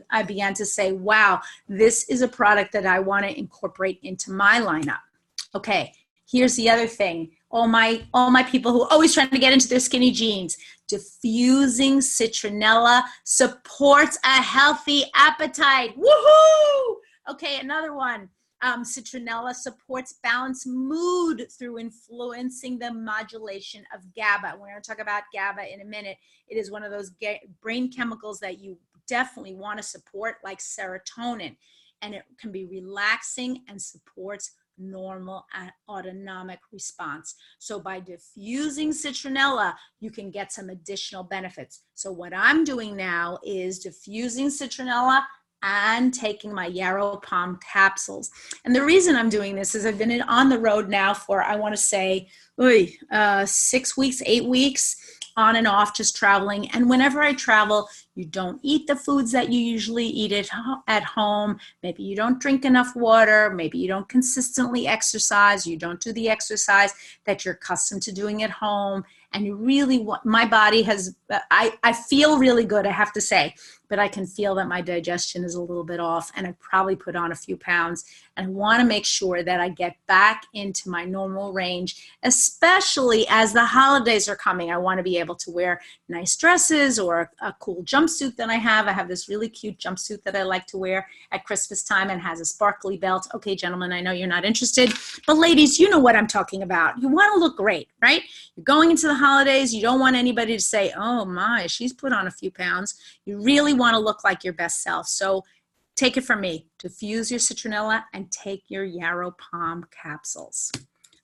I began to say, wow, this is a product that I want to incorporate into my lineup. Okay, here's the other thing. All my people who are always trying to get into their skinny jeans. Diffusing citronella supports a healthy appetite. Woohoo! Okay, another one. Citronella supports balanced mood through influencing the modulation of GABA. We're going to talk about GABA in a minute. It is one of those brain chemicals that you definitely want to support, like serotonin. And it can be relaxing and supports normal autonomic response. So by diffusing citronella, you can get some additional benefits. So what I'm doing now is diffusing citronella and taking my Yarrow Palm capsules. And the reason I'm doing this is I've been on the road now for, I want to say, 6 weeks, 8 weeks, on and off, just traveling. And whenever I travel, you don't eat the foods that you usually eat at home. Maybe you don't drink enough water. Maybe you don't consistently exercise. You don't do the exercise that you're accustomed to doing at home. and you really want, my body has, I feel really good, I have to say, but I can feel that my digestion is a little bit off, and I probably put on a few pounds, and I want to make sure that I get back into my normal range, especially as the holidays are coming. I want to be able to wear nice dresses or a cool jumpsuit that I have. I have this really cute jumpsuit that I like to wear at Christmas time and has a sparkly belt. Okay, gentlemen, I know you're not interested, but ladies, you know what I'm talking about. You want to look great, right? You're going into the holidays. You don't want anybody to say, oh my, she's put on a few pounds. You really want to look like your best self. So take it from me, diffuse your citronella and take your yarrow pom capsules.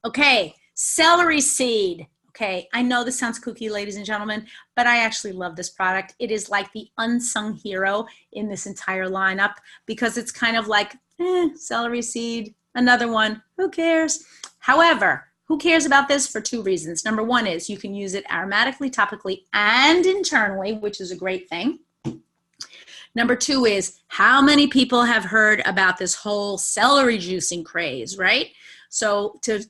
Okay, celery seed. Okay, I know this sounds kooky, ladies and gentlemen, but I actually love this product. It is like the unsung hero in this entire lineup because it's kind of like, celery seed, another one, who cares? However, who cares about this? For two reasons. Number one is you can use it aromatically, topically, and internally, which is a great thing. Number two is, how many people have heard about this whole celery juicing craze, right? So to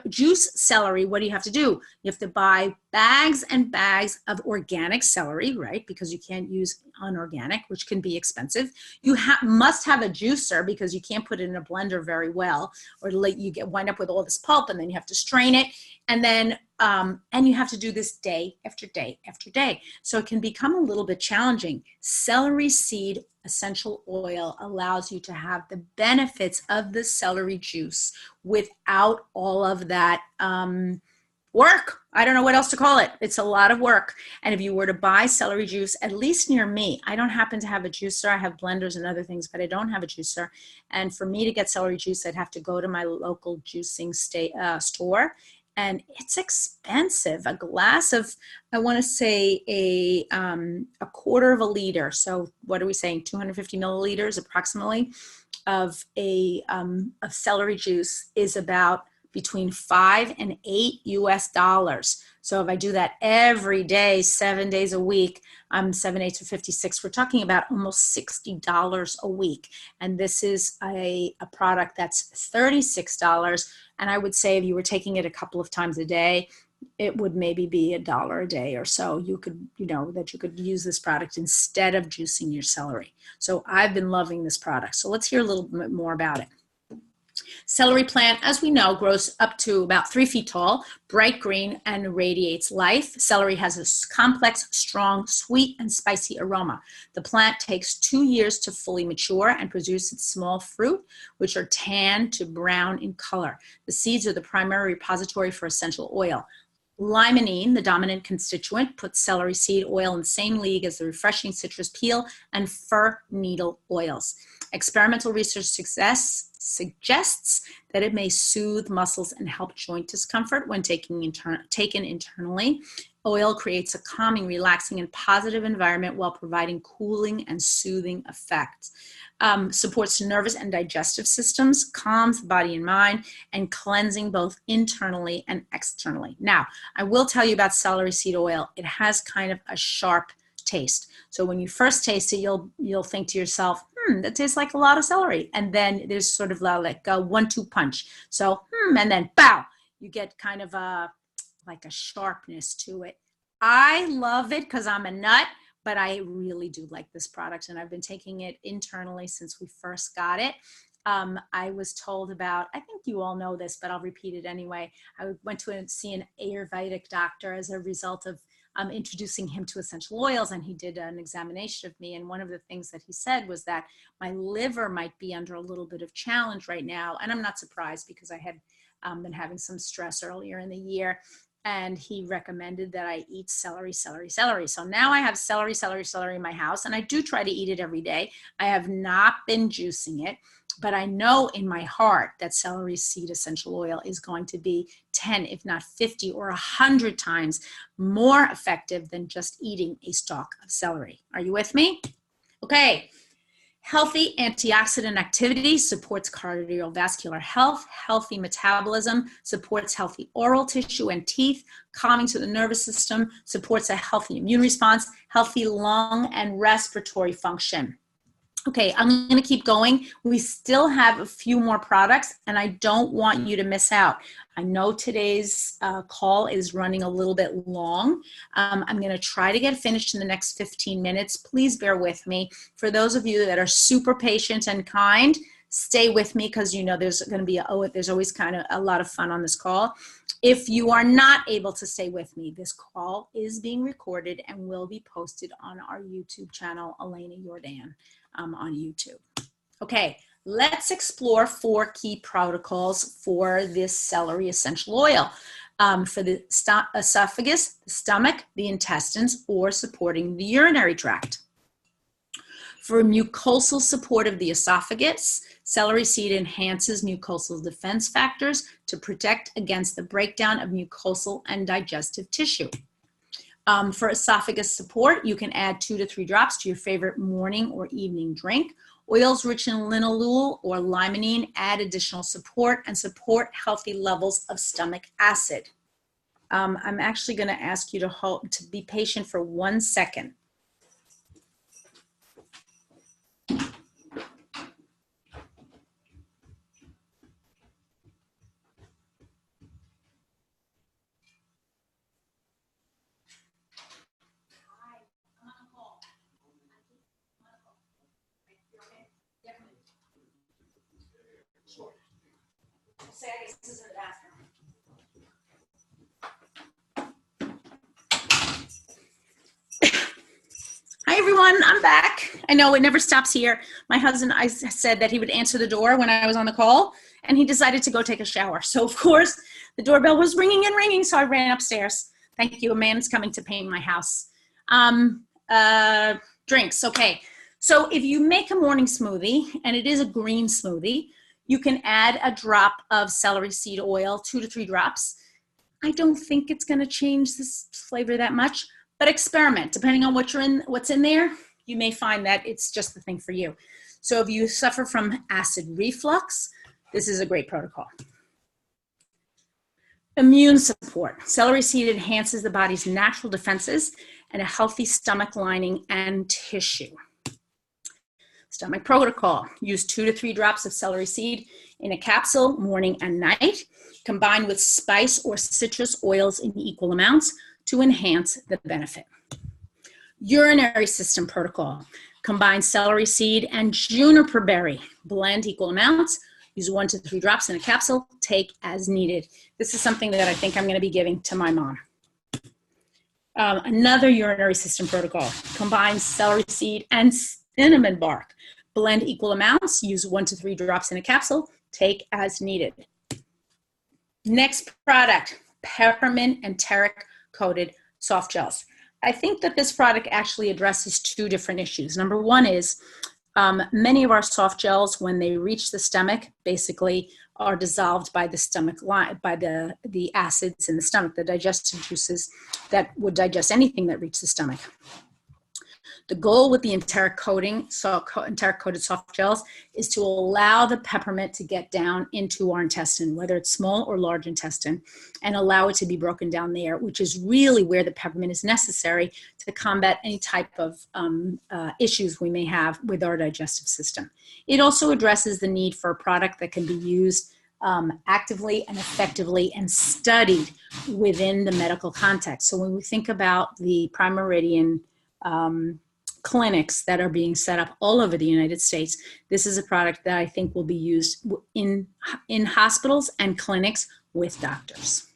juice celery, what do you have to do? You have to buy bags and bags of organic celery, right? Because you can't use unorganic, which can be expensive. You must have a juicer because you can't put it in a blender very well, or you wind up with all this pulp, and then you have to strain it. And then, and you have to do this day after day after day. So it can become a little bit challenging. Celery seed essential oil allows you to have the benefits of the celery juice without all of that work. I don't know what else to call it. It's a lot of work. And if you were to buy celery juice, at least near me, I don't happen to have a juicer. I have blenders and other things, but I don't have a juicer. And for me to get celery juice, I'd have to go to my local juicing store. And it's expensive. A glass of, I want to say a quarter of a liter. So what are we saying? 250 milliliters approximately of of celery juice is about between $5 and $8 US. So if I do that every day, 7 days a week, 7, 8 to 56, we're talking about almost $60 a week. And this is a product that's $36. And I would say if you were taking it a couple of times a day, it would maybe be $1 a day or so. You could, that you could use this product instead of juicing your celery. So I've been loving this product. So let's hear a little bit more about it. Celery plant, as we know, grows up to about 3 feet tall, bright green, and radiates life. Celery has a complex, strong, sweet, and spicy aroma. The plant takes 2 years to fully mature and produce its small fruit, which are tan to brown in color. The seeds are the primary repository for essential oil. Limonene, the dominant constituent, puts celery seed oil in the same league as the refreshing citrus peel and fir needle oils. Experimental research suggests that it may soothe muscles and help joint discomfort when taken internally. Oil creates a calming, relaxing, and positive environment while providing cooling and soothing effects. Supports nervous and digestive systems, calms the body and mind, and cleansing both internally and externally. Now, I will tell you about celery seed oil. It has kind of a sharp taste. So when you first taste it, you'll think to yourself, that tastes like a lot of celery. And then there's sort of like a 1-2 punch. So, and then bow, you get kind of like a sharpness to it. I love it because I'm a nut, but I really do like this product. And I've been taking it internally since we first got it. I was told about, I think you all know this, but I'll repeat it anyway. I went to see an Ayurvedic doctor as a result of introducing him to essential oils, and he did an examination of me. And one of the things that he said was that my liver might be under a little bit of challenge right now. And I'm not surprised because I had been having some stress earlier in the year. And he recommended that I eat celery, celery, celery. So now I have celery, celery, celery in my house, and I do try to eat it every day. I have not been juicing it, but I know in my heart that celery seed essential oil is going to be 10, if not 50 or 100 times more effective than just eating a stalk of celery. Are you with me? Okay. Healthy antioxidant activity supports cardiovascular health. Healthy metabolism supports healthy oral tissue and teeth. Calming to the nervous system supports a healthy immune response, healthy lung and respiratory function. Okay, I'm going to keep going. We still have a few more products, and I don't want you to miss out. I know today's call is running a little bit long. I'm going to try to get finished in the next 15 minutes. Please bear with me. For those of you that are super patient and kind, stay with me, because you know there's going to be there's always kind of a lot of fun on this call. If you are not able to stay with me, this call is being recorded and will be posted on our YouTube channel, Elena Jordan, on YouTube. Okay, let's explore 4 key protocols for this celery essential oil for the esophagus, the stomach, the intestines, or supporting the urinary tract. For mucosal support of the esophagus, celery seed enhances mucosal defense factors to protect against the breakdown of mucosal and digestive tissue. For esophagus support, you can add 2 to 3 drops to your favorite morning or evening drink. Oils rich in linalool or limonene add additional support and support healthy levels of stomach acid. I'm actually going to ask you to be patient for 1 second. Sure. Say I guess this is the bathroom. Hi everyone, I'm back. I know it never stops here. My husband, I said that he would answer the door when I was on the call, and he decided to go take a shower. So of course, the doorbell was ringing and ringing, so I ran upstairs. Thank you, a man is coming to paint my house. Drinks, okay. So if you make a morning smoothie, and it is a green smoothie, you can add a drop of celery seed oil, 2 to 3 drops. I don't think it's gonna change this flavor that much, but experiment. Depending on what's in there, you may find that it's just the thing for you. So if you suffer from acid reflux, this is a great protocol. Immune support. Celery seed enhances the body's natural defenses and a healthy stomach lining and tissue. Stomach protocol. Use 2 to 3 drops of celery seed in a capsule morning and night, combined with spice or citrus oils in equal amounts to enhance the benefit. Urinary system protocol. Combine celery seed and juniper berry. Blend equal amounts. Use 1 to 3 drops in a capsule. Take as needed. This is something that I think I'm going to be giving to my mom. Another urinary system protocol. Combine celery seed and cinnamon bark. Blend equal amounts. Use 1 to 3 drops in a capsule. Take as needed. Next product, peppermint and enteric coated soft gels. I think that this product actually addresses 2 different issues. Number 1 is many of our soft gels, when they reach the stomach, basically are dissolved by the stomach line, by the acids in the stomach, the digestive juices that would digest anything that reaches the stomach. The goal with the enteric coated soft gels is to allow the peppermint to get down into our intestine, whether it's small or large intestine, and allow it to be broken down there, which is really where the peppermint is necessary to combat any type of issues we may have with our digestive system. It also addresses the need for a product that can be used actively and effectively and studied within the medical context. So when we think about the Prime Meridian clinics that are being set up all over the United States, this is a product that I think will be used in hospitals and clinics with doctors.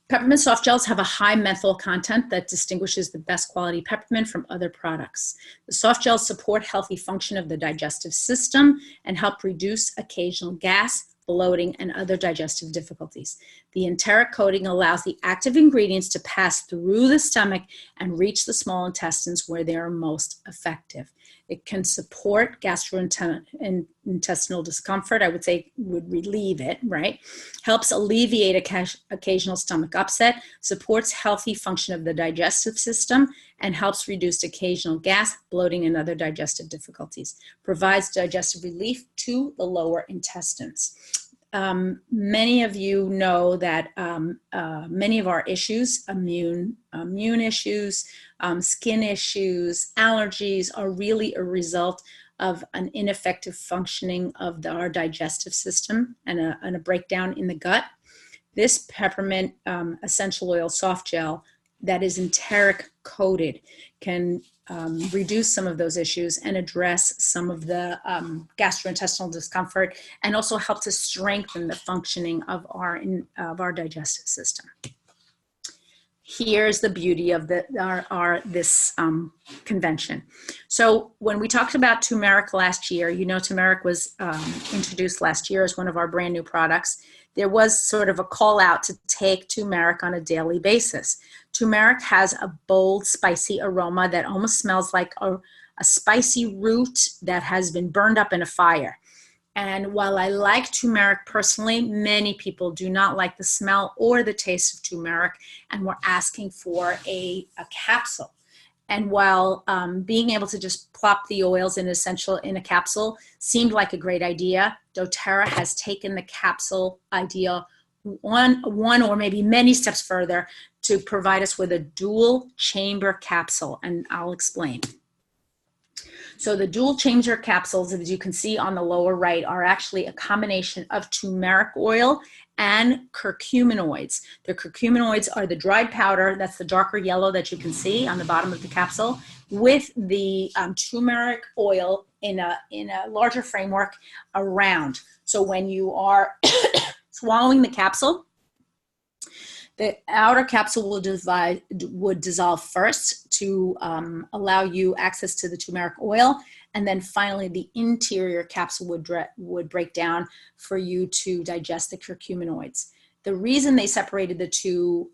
Peppermint soft gels have a high menthol content that distinguishes the best quality peppermint from other products. The soft gels support healthy function of the digestive system and help reduce occasional gas, bloating, and other digestive difficulties. The enteric coating allows the active ingredients to pass through the stomach and reach the small intestines where they are most effective. It can support gastrointestinal discomfort, I would say would relieve it, right? Helps alleviate occasional stomach upset, supports healthy function of the digestive system, and helps reduce occasional gas, bloating, and other digestive difficulties. Provides digestive relief to the lower intestines. Many of you know that many of our issues, immune issues, skin issues, allergies, are really a result of an ineffective functioning of our digestive system and a breakdown in the gut. This peppermint essential oil soft gel that is enteric coated can reduce some of those issues and address some of the gastrointestinal discomfort, and also help to strengthen the functioning of our digestive system. Here's the beauty of this convention. So when we talked about turmeric last year, you know, turmeric was introduced last year as one of our brand new products. There was sort of a call out to take turmeric on a daily basis. Turmeric has a bold, spicy aroma that almost smells like a spicy root that has been burned up in a fire. And while I like turmeric personally, many people do not like the smell or the taste of turmeric, and we're asking for a capsule. And while being able to just plop the oils in a capsule seemed like a great idea, doTERRA has taken the capsule idea one or maybe many steps further to provide us with a dual chamber capsule, and I'll explain. So the dual chamber capsules, as you can see on the lower right, are actually a combination of turmeric oil and curcuminoids. The curcuminoids are the dried powder, that's the darker yellow that you can see on the bottom of the capsule, with the turmeric oil in a larger framework around. So when you are swallowing the capsule, the outer capsule would dissolve first to allow you access to the turmeric oil, and then finally the interior capsule would break down for you to digest the curcuminoids. The reason they separated the two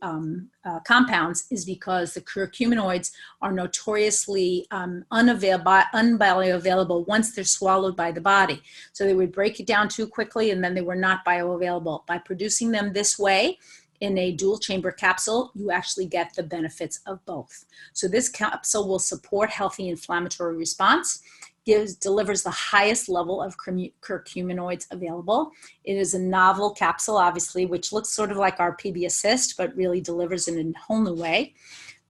compounds is because the curcuminoids are notoriously unbioavailable once they're swallowed by the body. So they would break it down too quickly, and then they were not bioavailable. By producing them this way, in a dual chamber capsule, you actually get the benefits of both. So this capsule will support healthy inflammatory response, delivers the highest level of curcuminoids available. It is a novel capsule, obviously, which looks sort of like our PB Assist, but really delivers in a whole new way.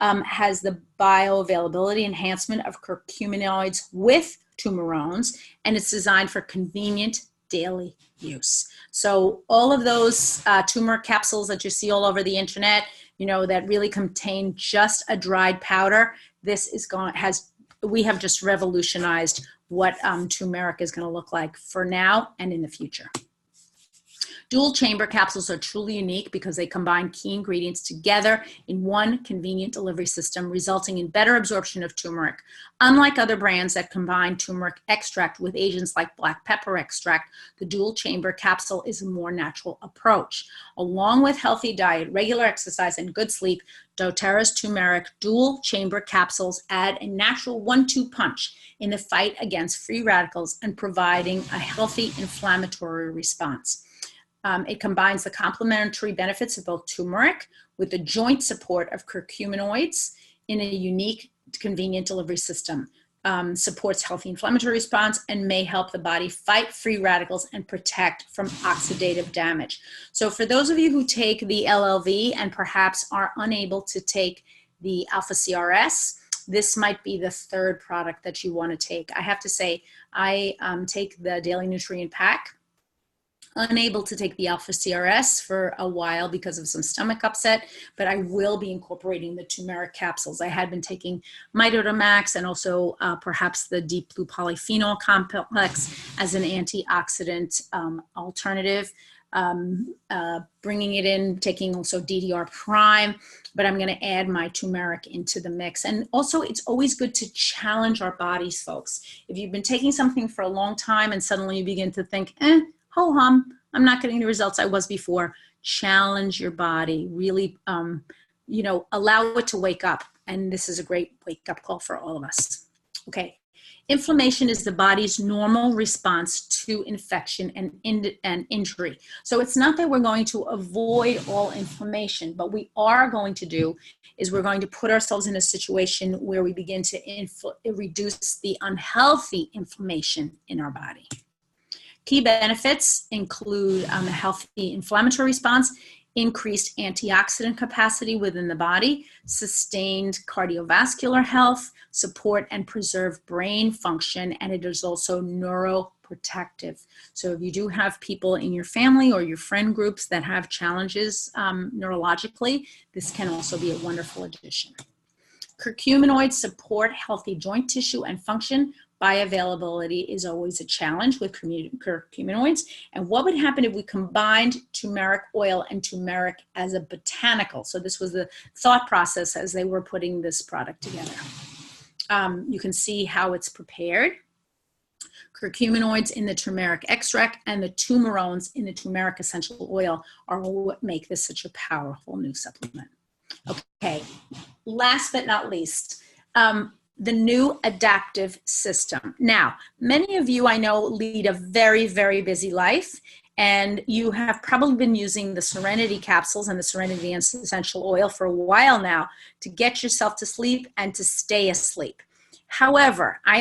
Has the bioavailability enhancement of curcuminoids with turmerones, and it's designed for convenient daily use. So all of those turmeric capsules that you see all over the internet, you know, that really contain just a dried powder, we have just revolutionized what turmeric is going to look like for now and in the future. Dual chamber capsules are truly unique because they combine key ingredients together in one convenient delivery system, resulting in better absorption of turmeric. Unlike other brands that combine turmeric extract with agents like black pepper extract, the dual chamber capsule is a more natural approach. Along with healthy diet, regular exercise, and good sleep, doTERRA's turmeric dual chamber capsules add a natural 1-2 punch in the fight against free radicals and providing a healthy inflammatory response. It combines the complementary benefits of both turmeric with the joint support of curcuminoids in a unique, convenient delivery system. Supports healthy inflammatory response and may help the body fight free radicals and protect from oxidative damage. So for those of you who take the LLV and perhaps are unable to take the Alpha CRS, this might be the third product that you want to take. I have to say, I take the Daily Nutrient Pack. Unable to take the Alpha CRS for a while because of some stomach upset, but I will be incorporating the turmeric capsules. I had been taking Mitotamax and also perhaps the Deep Blue Polyphenol Complex as an antioxidant alternative. Bringing it in, taking also DDR Prime, but I'm going to add my turmeric into the mix. And also, it's always good to challenge our bodies, folks. If you've been taking something for a long time and suddenly you begin to think, ho-hum, I'm not getting the results I was before. Challenge your body. Really, allow it to wake up. And this is a great wake-up call for all of us. Okay. Inflammation is the body's normal response to infection and injury. So it's not that we're going to avoid all inflammation, but we are going to do is we're going to put ourselves in a situation where we begin to reduce the unhealthy inflammation in our body. Key benefits include a healthy inflammatory response, increased antioxidant capacity within the body, sustained cardiovascular health, support and preserve brain function, and it is also neuroprotective. So if you do have people in your family or your friend groups that have challenges neurologically, this can also be a wonderful addition. Curcuminoids support healthy joint tissue and function. Bioavailability is always a challenge with curcuminoids. And what would happen if we combined turmeric oil and turmeric as a botanical? So this was the thought process as they were putting this product together. You can see how it's prepared. Curcuminoids in the turmeric extract and the turmerones in the turmeric essential oil are what make this such a powerful new supplement. Okay, last but not least, the new adaptive system. Now, many of you I know lead a very, very busy life, and you have probably been using the Serenity capsules and the Serenity essential oil for a while now to get yourself to sleep and to stay asleep. However, I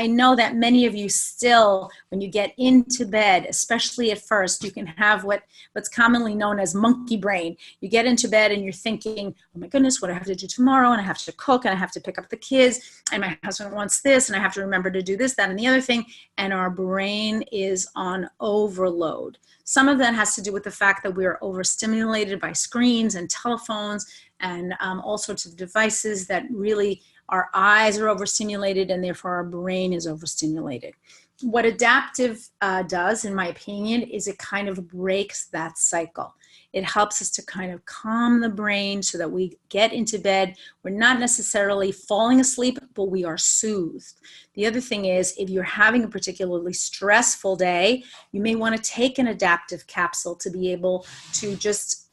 know that many of you still, when you get into bed, especially at first, you can have what's commonly known as monkey brain. You get into bed and you're thinking, oh my goodness, what do I have to do tomorrow? And I have to cook and I have to pick up the kids and my husband wants this and I have to remember to do this, that, and the other thing. And our brain is on overload. Some of that has to do with the fact that we are overstimulated by screens and telephones and all sorts of devices that really our eyes are overstimulated and therefore our brain is overstimulated. What adaptive does, in my opinion, is it kind of breaks that cycle. It helps us to kind of calm the brain so that we get into bed. We're not necessarily falling asleep, but we are soothed. The other thing is, if you're having a particularly stressful day, you may want to take an adaptive capsule to be able to just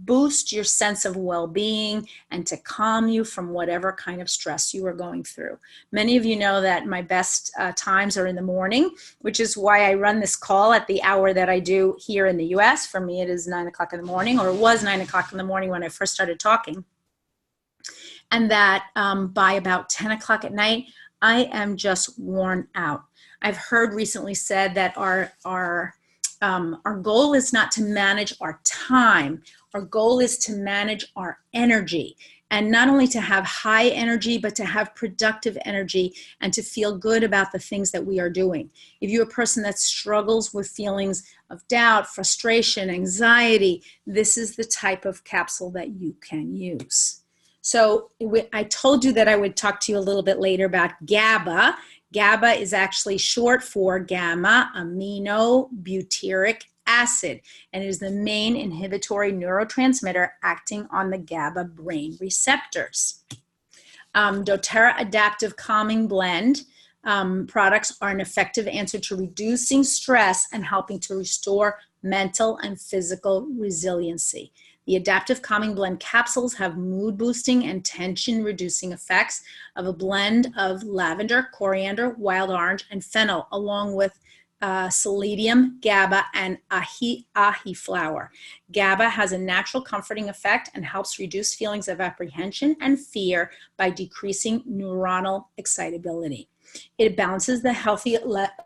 boost your sense of well-being and to calm you from whatever kind of stress you are going through. Many of you know that my best times are in the morning, which is why I run this call at the hour that I do here in the US. For me, it is 9 o'clock in the morning, or it was 9 o'clock in the morning when I first started talking. And that by about 10 o'clock at night, I am just worn out. I've heard recently said that our goal is not to manage our time. Our goal is to manage our energy, and not only to have high energy, but to have productive energy and to feel good about the things that we are doing. If you're a person that struggles with feelings of doubt, frustration, anxiety, this is the type of capsule that you can use. So I told you that I would talk to you a little bit later about GABA. GABA is actually short for gamma aminobutyric acid, and it is the main inhibitory neurotransmitter acting on the GABA brain receptors. doTERRA Adaptive Calming Blend products are an effective answer to reducing stress and helping to restore mental and physical resiliency. The Adaptive Calming Blend capsules have mood boosting and tension reducing effects of a blend of lavender, coriander, wild orange, and fennel, along with selenium, GABA, and ahi flower. GABA has a natural comforting effect and helps reduce feelings of apprehension and fear by decreasing neuronal excitability. It balances the healthy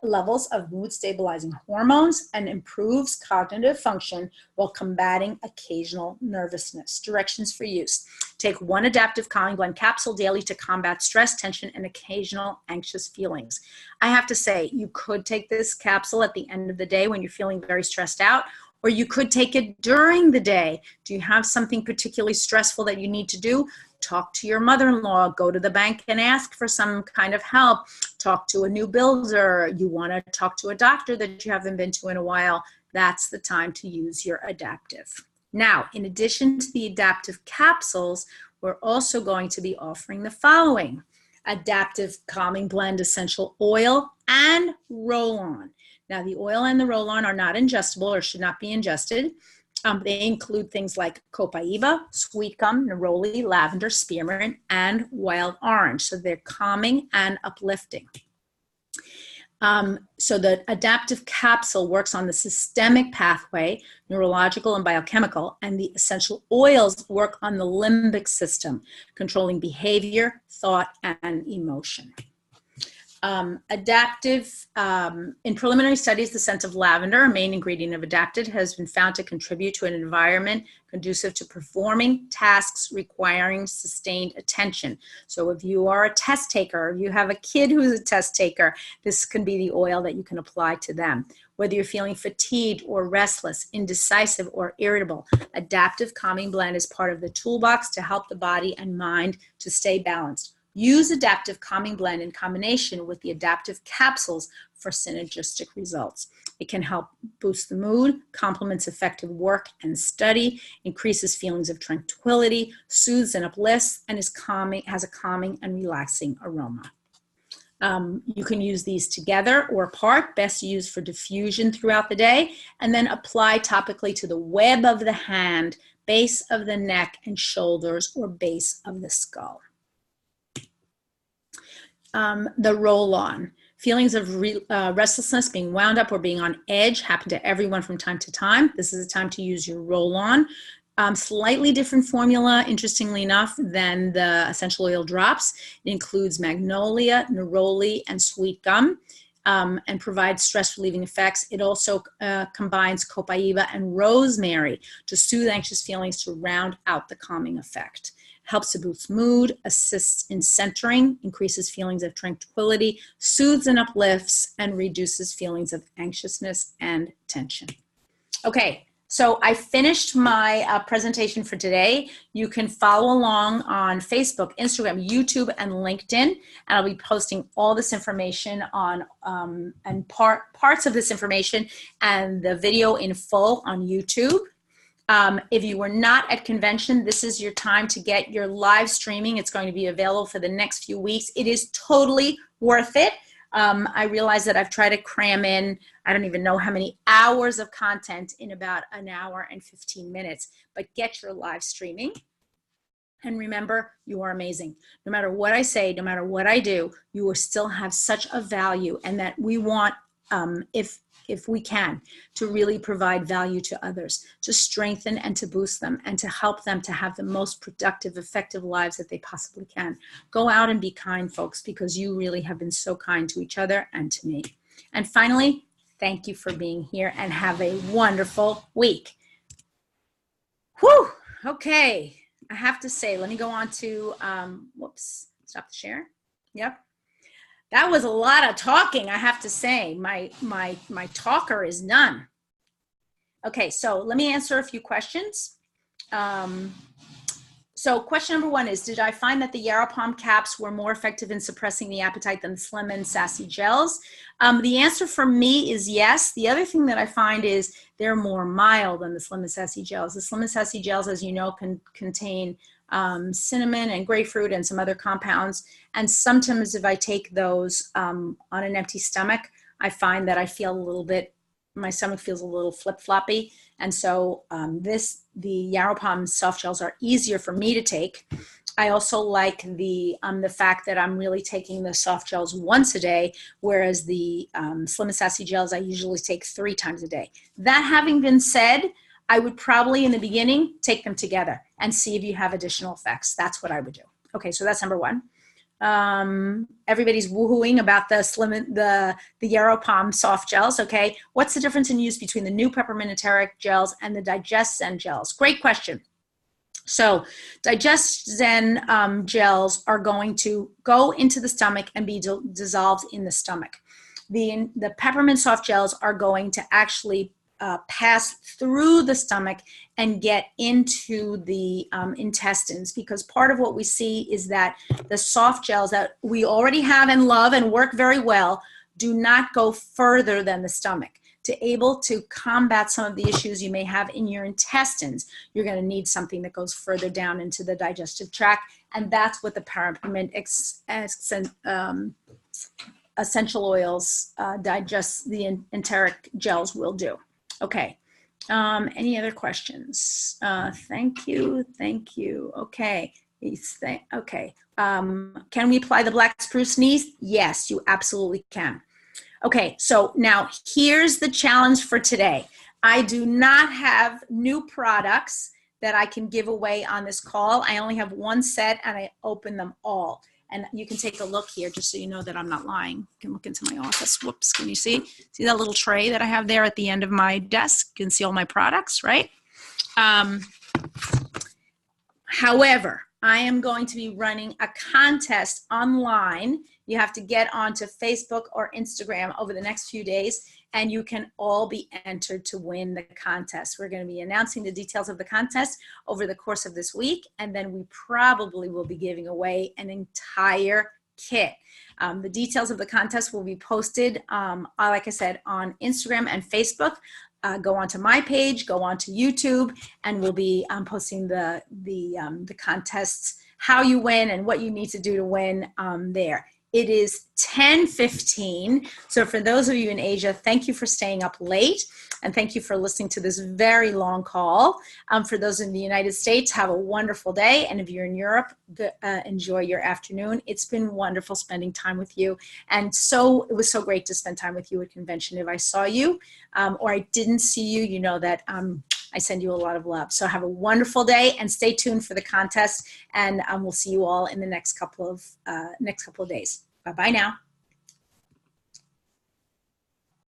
levels of mood stabilizing hormones and improves cognitive function while combating occasional nervousness. Directions for use. Take one Adaptive Calming Blend capsule daily to combat stress, tension, and occasional anxious feelings. I have to say, you could take this capsule at the end of the day when you're feeling very stressed out, or you could take it during the day. Do you have something particularly stressful that you need to do? Talk to your mother-in-law, go to the bank and ask for some kind of help, talk to a new builder, you want to talk to a doctor that you haven't been to in a while. That's the time to use your adaptive. Now, in addition to the adaptive capsules, we're also going to be offering the following: Adaptive Calming Blend Essential Oil and Roll-On. Now, the oil and the roll-on are not ingestible or should not be ingested. They include things like copaiba, sweet gum, neroli, lavender, spearmint, and wild orange. So they're calming and uplifting. So the adaptive capsule works on the systemic pathway, neurological and biochemical, and the essential oils work on the limbic system, controlling behavior, thought, and emotion. In preliminary studies, the scent of lavender, a main ingredient of Adapted, has been found to contribute to an environment conducive to performing tasks requiring sustained attention. So if you are a test taker, if you have a kid who's a test taker, this can be the oil that you can apply to them. Whether you're feeling fatigued or restless, indecisive or irritable, Adaptive Calming Blend is part of the toolbox to help the body and mind to stay balanced. Use Adaptive Calming Blend in combination with the Adaptive Capsules for synergistic results. It can help boost the mood, complements effective work and study, increases feelings of tranquility, soothes and uplifts, and has a calming and relaxing aroma. You can use these together or apart, best used for diffusion throughout the day, and then apply topically to the web of the hand, base of the neck and shoulders, or base of the skull. The roll-on. Feelings of restlessness, being wound up or being on edge happen to everyone from time to time. This is a time to use your roll-on. Slightly different formula, interestingly enough, than the essential oil drops. It includes magnolia, neroli, and sweet gum, and provides stress-relieving effects. It also combines copaiba and rosemary to soothe anxious feelings to round out the calming effect. Helps to boost mood, assists in centering, increases feelings of tranquility, soothes and uplifts, and reduces feelings of anxiousness and tension. Okay, so I finished my presentation for today. You can follow along on Facebook, Instagram, YouTube, and LinkedIn, and I'll be posting all this information on and parts of this information and the video in full on YouTube. If you were not at convention, this is your time to get your live streaming. It's going to be available for the next few weeks. It is totally worth it. I realize that I've tried to cram in, I don't even know how many hours of content in about an hour and 15 minutes, but get your live streaming. And remember, you are amazing. No matter what I say, no matter what I do, you will still have such a value, and that we want, if we can, to really provide value to others, to strengthen and to boost them, and to help them to have the most productive, effective lives that they possibly can. Go out and be kind, folks, because you really have been so kind to each other and to me. And finally, thank you for being here, and have a wonderful week. Whew, okay. I have to say, let me go on to, whoops, stop the share. Yep. That was a lot of talking, I have to say. My talker is done. Okay, so let me answer a few questions. So question number one is, did I find that the Yarrow Pom caps were more effective in suppressing the appetite than the Slim and Sassy gels? The answer for me is yes. The other thing that I find is they're more mild than the Slim and Sassy gels. The Slim and Sassy gels, as you know, can contain cinnamon and grapefruit and some other compounds. And sometimes if I take those on an empty stomach, I find that I feel a little bit, my stomach feels a little flip-floppy. And so the Yarrow Pom soft gels are easier for me to take. I also like the fact that I'm really taking the soft gels once a day, whereas the Slim and Sassy gels I usually take 3 times a day. That having been said, I would probably in the beginning take them together and see if you have additional effects. That's what I would do. Okay, so that's number one. Everybody's woohooing about the Yarrow Pom soft gels. Okay, what's the difference in use between the new peppermint enteric gels and the Digest Zen gels? Great question. So Digest Zen gels are going to go into the stomach and be dissolved in the stomach. The peppermint soft gels are going to actually pass through the stomach and get into the intestines, because part of what we see is that the soft gels that we already have and love and work very well do not go further than the stomach. To able to combat some of the issues you may have in your intestines, you're going to need something that goes further down into the digestive tract, and that's what the peppermint essential oils, the enteric gels will do. Okay, any other questions? Thank you. Okay, okay. Can we apply the black spruce knees? Yes, you absolutely can. Okay, so now here's the challenge for today. I do not have new products that I can give away on this call. I only have one set and I open them all. And you can take a look here just so you know that I'm not lying. You can look into my office. Whoops, can you see? See that little tray that I have there at the end of my desk? You can see all my products, right? However, I am going to be running a contest online. You have to get onto Facebook or Instagram over the next few days, and you can all be entered to win the contest. We're going to be announcing the details of the contest over the course of this week, and then we probably will be giving away an entire kit. The details of the contest will be posted, like I said, on Instagram and Facebook. Go onto my page, go onto YouTube, and we'll be posting the contests, how you win and what you need to do to win there. It is 10:15. So for those of you in Asia, thank you for staying up late, and thank you for listening to this very long call. For those in the United States, have a wonderful day. And if you're in Europe, enjoy your afternoon. It's been wonderful spending time with you. And it was so great to spend time with you at convention. If I saw you or I didn't see you, you know that I send you a lot of love. So have a wonderful day and stay tuned for the contest. And we'll see you all in the next couple of days. Bye-bye now.